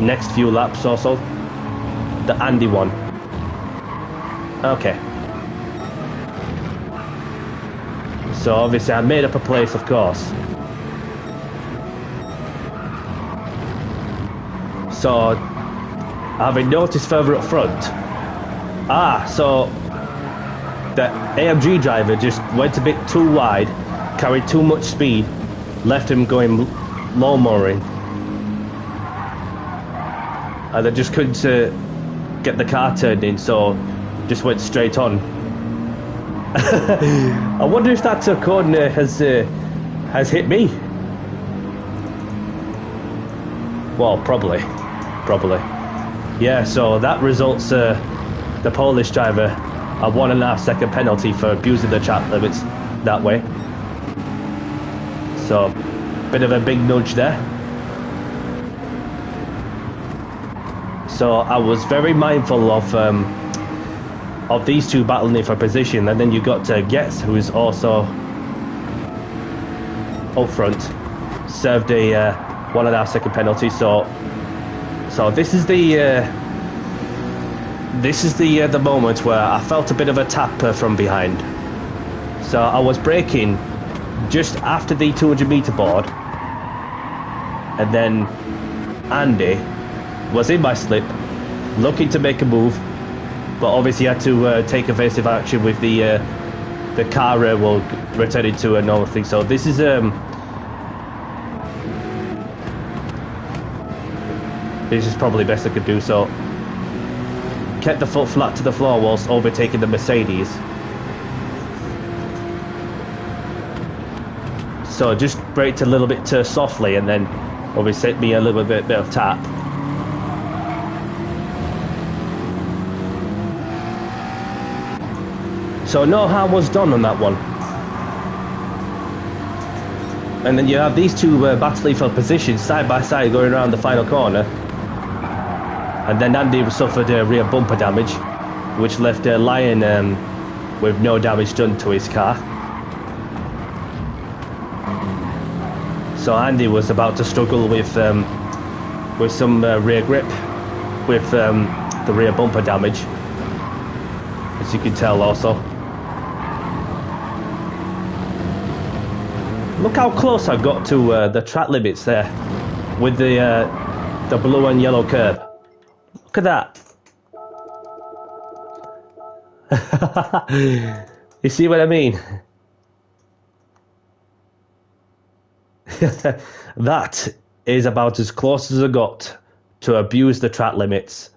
next few laps or so. The Andy one. Okay. So obviously I made up a place, of course. So having noticed further up front, so the AMG driver just went a bit too wide, carried too much speed, left him going lawnmowering, and they just couldn't get the car turned in, so just went straight on. I wonder if that cone has hit me. Well, probably. Yeah, so that results the Polish driver a 1.5 second penalty for abusing the track limits that way. So, bit of a big nudge there. So I was very mindful of these two battling for position, and then you got Getz, who is also up front, served a 1.5 second penalty. So this is the moment where I felt a bit of a tap from behind. So I was braking just after the 200-meter board, and then Andy was in my slip, looking to make a move, but obviously had to take evasive action with the car returning to a normal thing. So this is probably best I could do. So kept the foot flat to the floor whilst overtaking the Mercedes. So just braked a little bit too softly, and then obviously set me a little bit of tap. So no harm was done on that one. And then you have these two battling for positions side by side going around the final corner. And then Andy suffered rear bumper damage, which left Lion with no damage done to his car. So Andy was about to struggle with some rear grip with the rear bumper damage, as you can tell also. Look how close I got to the track limits there with the blue and yellow curb. Look at that. You see what I mean? That is about as close as I got to abuse the track limits.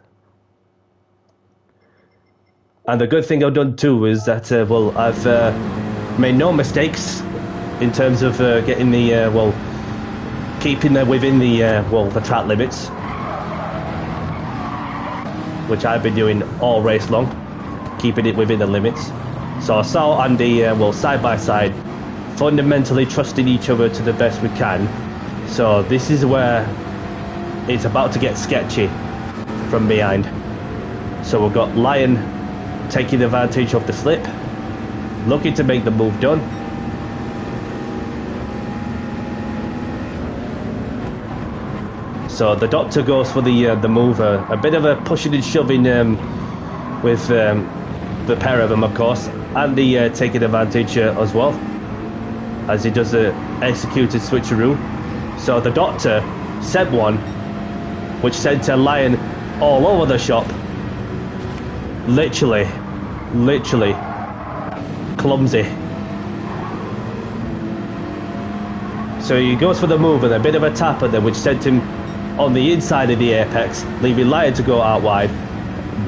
And the good thing I've done too is that I've made no mistakes in terms of getting the keeping within the track limits, which I've been doing all race long, keeping it within the limits. So I saw Andy side by side, fundamentally trusting each other to the best we can. So this is where it's about to get sketchy from behind. So we've got Lion taking advantage of the slip, looking to make the move done. So the Doctor goes for the move, a bit of a pushing and shoving with the pair of them, of course, and the taking advantage as well, as he does the executed switcheroo. So the Doctor sent one, which sent a lion all over the shop. Literally clumsy. So he goes for the move and a bit of a tap, and then which sent him on the inside of the apex, leaving lion to go out wide.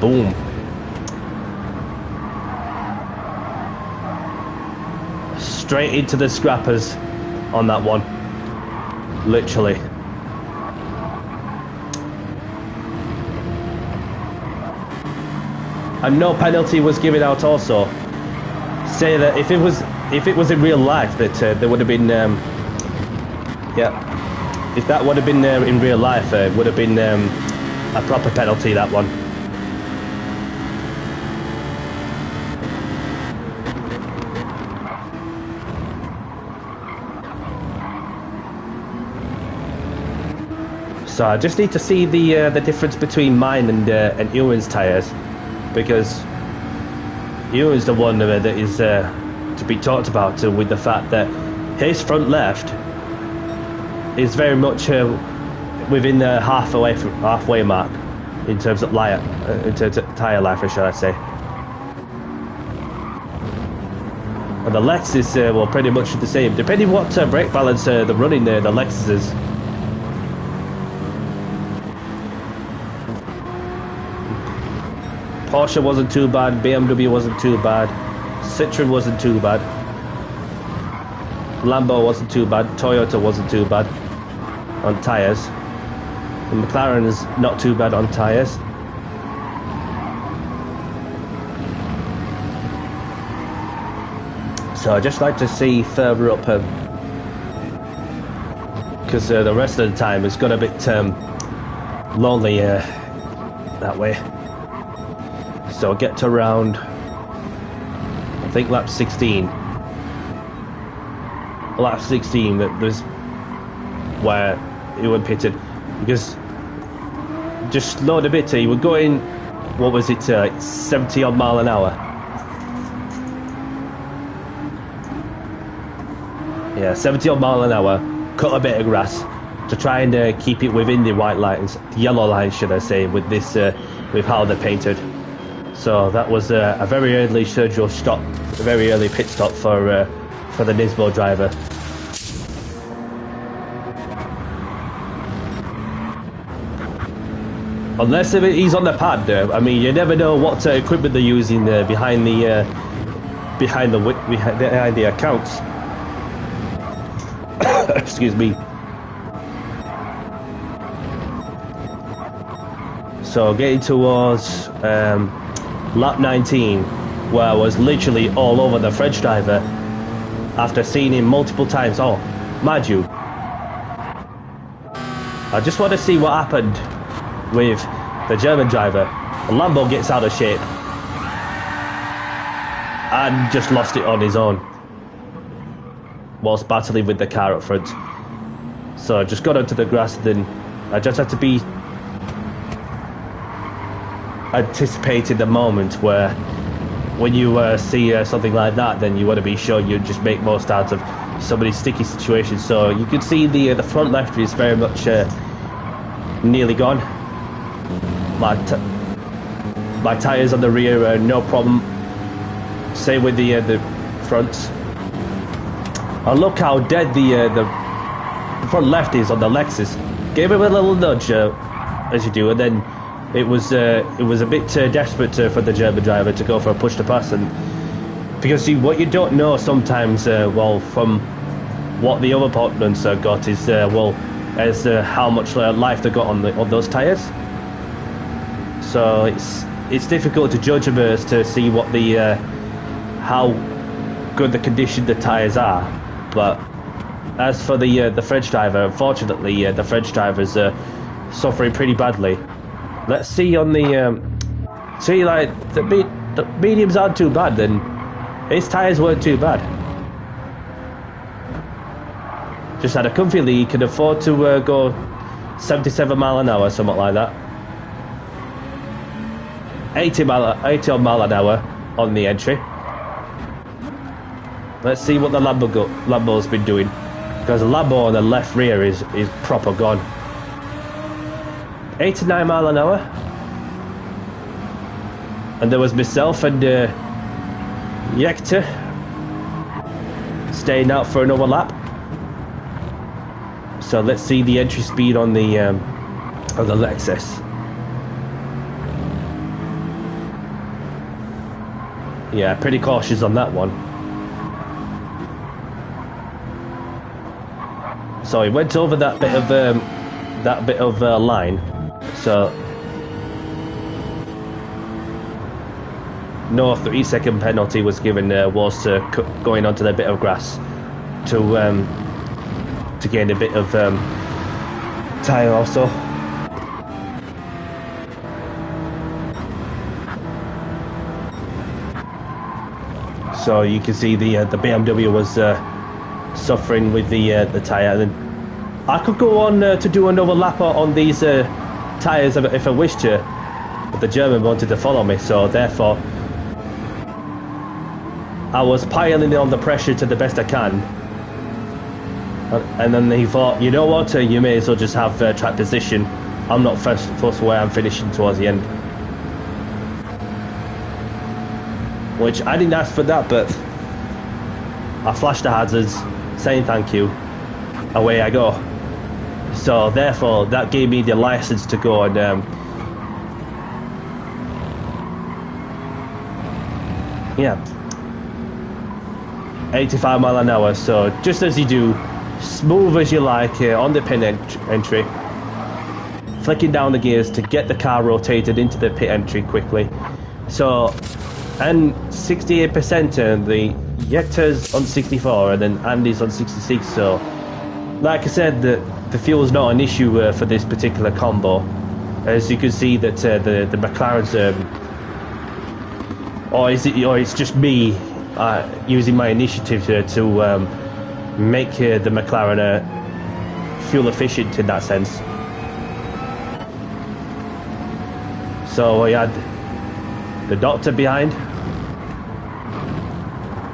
Boom. Straight into the scrappers on that one. Literally. And no penalty was given out also. Say that if it was in real life, that there would have been yeah, if that would have been in real life, it would have been a proper penalty, that one. So I just need to see the difference between mine and Ewan's tyres, because Ewan's the one that is to be talked about with the fact that his front left is very much within the halfway mark in terms of tyre life, shall I say. And the Lex is well, pretty much the same, depending what brake balance they're running the Lexus is. Porsche wasn't too bad, BMW wasn't too bad, Citroen wasn't too bad, Lambo wasn't too bad, Toyota wasn't too bad on tyres, and McLaren is not too bad on tyres. So I'd just like to see further up, because the rest of the time it's got a bit lonely that way. So I'll get to around, I think lap 16. Lap 16, that was where he went pitted, because just slowed a bit. He was going, what was it, 70 odd mile an hour. Yeah, 70 odd mile an hour. Cut a bit of grass to try and keep it within the white lines, the yellow lines, should I say, with this, with how they're painted. So that was a very early scheduled stop, a very early pit stop for the Nismo driver. Unless he's on the pad, I mean, you never know what equipment they're using behind the accounts. Excuse me. So getting towards lap 19, where I was literally all over the French driver after seeing him multiple times. Oh, mind you, I just want to see what happened with the German driver. The Lambo gets out of shape and just lost it on his own whilst battling with the car up front. So I just got onto the grass, then I just had to be anticipating the moment where when you see something like that, then you want to be sure you just make most out of somebody's sticky situation. So you can see the front left is very much nearly gone. My tyres on the rear no problem. Same with the fronts. And look how dead the front left is on the Lexus. Gave him a little nudge as you do, and then it was a bit desperate for the German driver to go for a push to pass. And because what you don't know sometimes, well, from what the other opponents got is as how much life they got on those tyres. So it's difficult to judge them as to see what how good the condition the tyres are. But as for the French driver, unfortunately, the French driver's suffering pretty badly. Let's see on the the mediums aren't too bad, then his tyres weren't too bad. Just had a comfy lead, could afford to go 77 mile an hour, something like that. 80 mile an hour on the entry. Let's see what the Lambo's been doing, because the Lambo on the left rear is proper gone. 89 mile an hour, and there was myself and Yekta staying out for another lap. So let's see the entry speed on the Lexus. Yeah, pretty cautious on that one. So he went over that bit of line. So no 3-second penalty was given was going onto the bit of grass to gain a bit of tyre also. So you can see the BMW was suffering with the tyre. And I could go on to do another lap on these tyres if I wished to, but the German wanted to follow me, so therefore I was piling on the pressure to the best I can. And then he thought, you know what, you may as well just have track position. I'm not fussed where I'm finishing towards the end. Which I didn't ask for that, but I flashed the hazards, saying thank you. Away I go. So therefore, that gave me the license to go and yeah, 85 mile an hour. So just as you do, smooth as you like on the pit entry, flicking down the gears to get the car rotated into the pit entry quickly. So, and 68%, and the Yekta's on 64, and then Andy's on 66. So, like I said, the fuel's not an issue for this particular combo. As you can see that the McLaren's, or it's just me using my initiative to make the McLaren fuel efficient in that sense. So we had the Doctor behind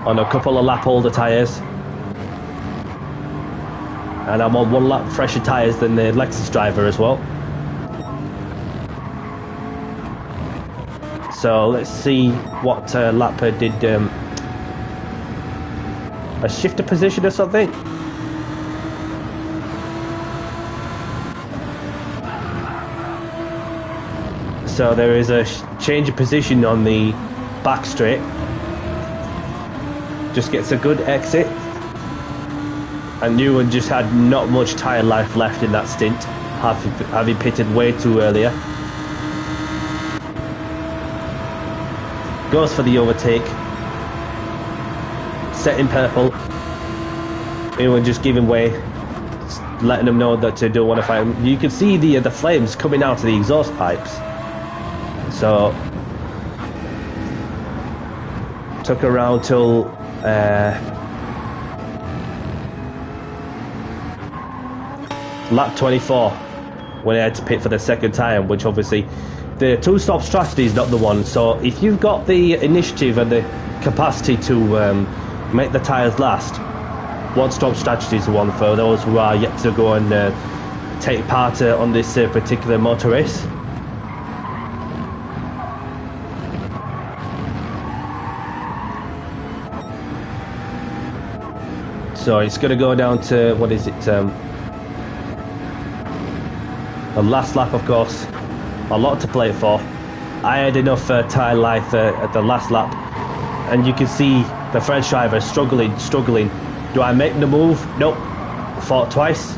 on a couple of lap older tyres, and I'm on one lap fresher tyres than the Lexus driver as well. So let's see what lap did, a shifter position or something. So there is a change of position on the back straight. Just gets a good exit. And Newman just had not much tyre life left in that stint, having pitted way too earlier. Goes for the overtake. Set in purple. Newman just giving way, letting them know that they don't want to fight him. You can see the flames coming out of the exhaust pipes. So took around till lap 24 when I had to pit for the second time, which obviously the two-stop strategy is not the one. So if you've got the initiative and the capacity to make the tyres last, one-stop strategy is the one for those who are yet to go and take part on this particular motor race. So it's going to go down to, what is it, the last lap, of course. A lot to play for. I had enough tyre life at the last lap, and you can see the French driver struggling. Do I make the move? Nope. Fought twice,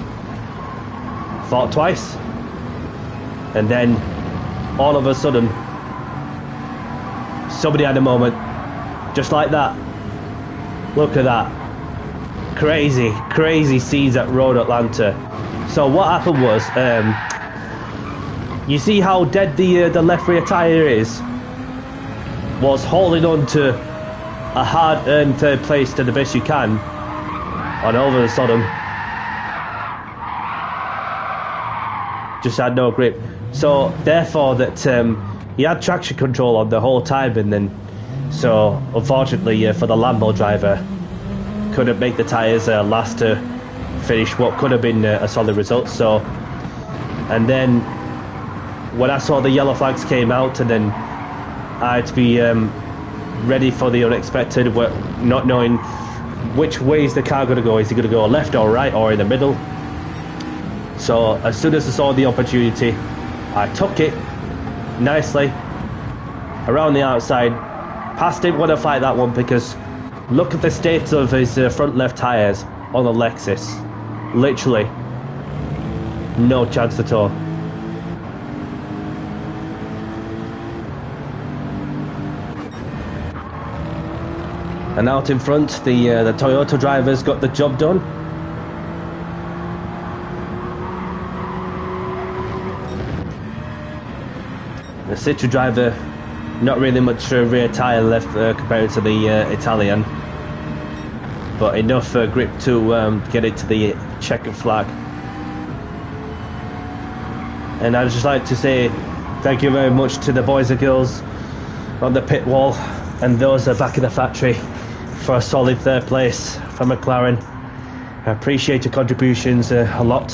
and then all of a sudden somebody had a moment, just like that. Look at that. Crazy scenes at Road Atlanta. So what happened was, you see how dead the left rear tyre is? Was holding on to a hard-earned third place to the best you can, and all of a sudden just had no grip. So therefore that he had traction control on the whole time, and then so unfortunately for the Lambo driver, couldn't make the tyres last to finish what could have been a solid result. So, and then when I saw the yellow flags came out, and then I had to be ready for the unexpected, not knowing which way is the car going to go. Is it going to go left or right or in the middle? So as soon as I saw the opportunity, I took it nicely around the outside. Past didn't want to fight that one because look at the state of his front left tyres on the Lexus. Literally no chance at all. And out in front, the Toyota drivers got the job done. The Citroen driver, not really much rear tyre left compared to the Italian, but enough grip to get it to the checkered flag. And I'd just like to say thank you very much to the boys and girls on the pit wall and those back in the factory for a solid third place for McLaren. I appreciate your contributions a lot.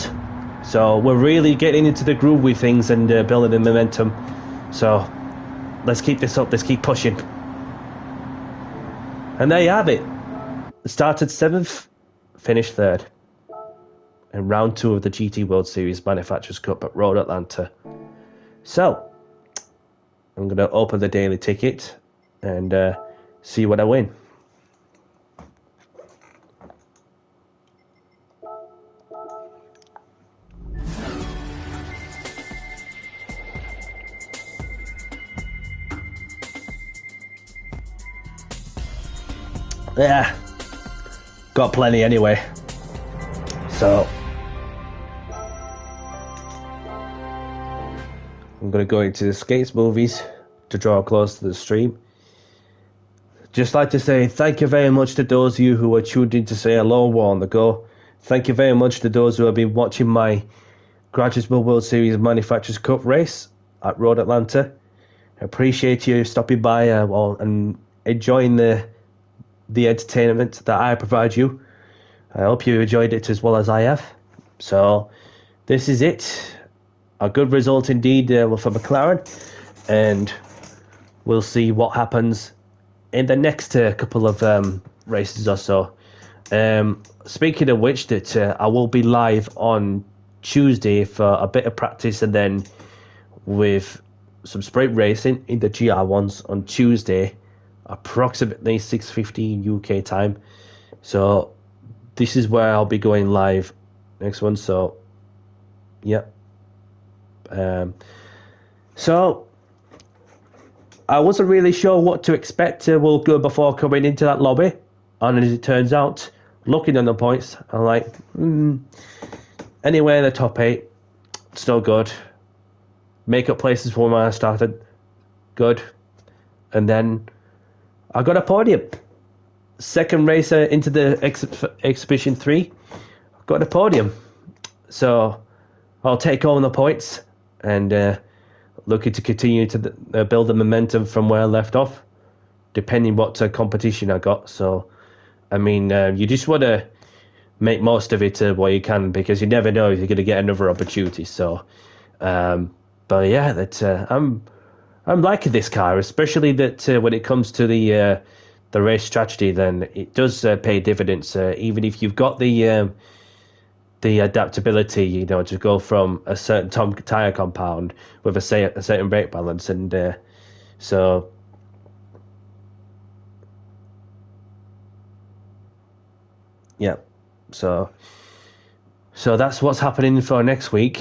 So we're really getting into the groove with things and building the momentum. So let's keep this up, let's keep pushing. And there you have it. Started 7th, finished 3rd. In round 2 of the GT World Series Manufacturers Cup at Road Atlanta. So I'm going to open the daily ticket and see what I win. Yeah, got plenty anyway. So I'm going to go into the Skates movies to draw close to the stream. Just like to say thank you very much to those of you who are tuned in to say hello while on the go. Thank you very much to those who have been watching my Gran Turismo World Series Manufacturers Cup race at Road Atlanta. I appreciate you stopping by and enjoying the entertainment that I provide you. I hope you enjoyed it as well as I have. So this is it. A good result indeed for McLaren, and we'll see what happens in the next couple of races or so. Speaking of which, that I will be live on Tuesday for a bit of practice, and then with some sprint racing in the GR1s on Tuesday, approximately 6:15 UK time. So this is where I'll be going live next one. So yeah. So I wasn't really sure what to expect will go before coming into that lobby, and as it turns out, looking at the points, I'm like, anywhere in the top 8, still good. Make up places for when I started, good. And then I got a podium. Second racer into the Exhibition 3, got a podium. So I'll take on the points and looking to continue to build the momentum from where I left off, depending what competition I got. So, I mean, you just want to make most of it while you can, because you never know if you're going to get another opportunity. So, but yeah, I'm liking this car, especially that when it comes to the race strategy, then it does pay dividends. Even if you've got the adaptability, you know, to go from a certain tire compound with a certain brake balance, and so yeah, so that's what's happening for next week.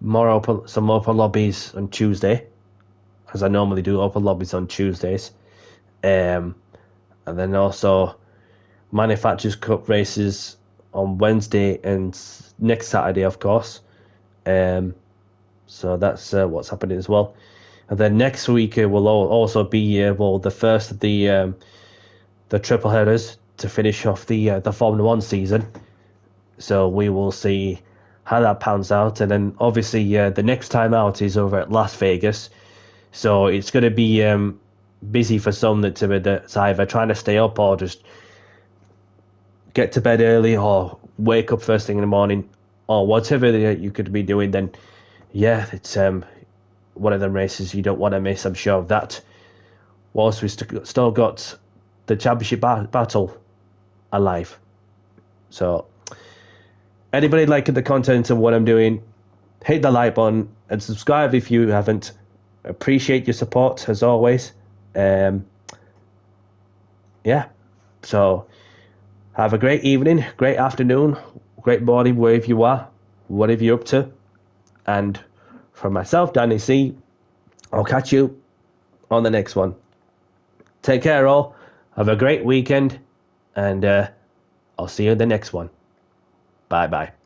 Some open lobbies on Tuesday, as I normally do open lobbies on Tuesdays, and then also Manufacturers Cup races on Wednesday and next Saturday, of course. So that's what's happening as well. And then next week will also be the first of the triple headers to finish off the Formula 1 season. So we will see how that pans out. And then obviously the next time out is over at Las Vegas. So it's going to be busy for some that's either trying to stay up or just get to bed early or wake up first thing in the morning or whatever you could be doing. Then yeah, it's one of them races you don't want to miss. I'm sure of that. Whilst we still got the championship battle alive. So, anybody liking the content of what I'm doing, hit the like button and subscribe if you haven't. Appreciate your support as always. Yeah. So, have a great evening, great afternoon, great morning, wherever you are, whatever you're up to. And from myself, Danny C, I'll catch you on the next one. Take care, all. Have a great weekend, and I'll see you in the next one. Bye bye.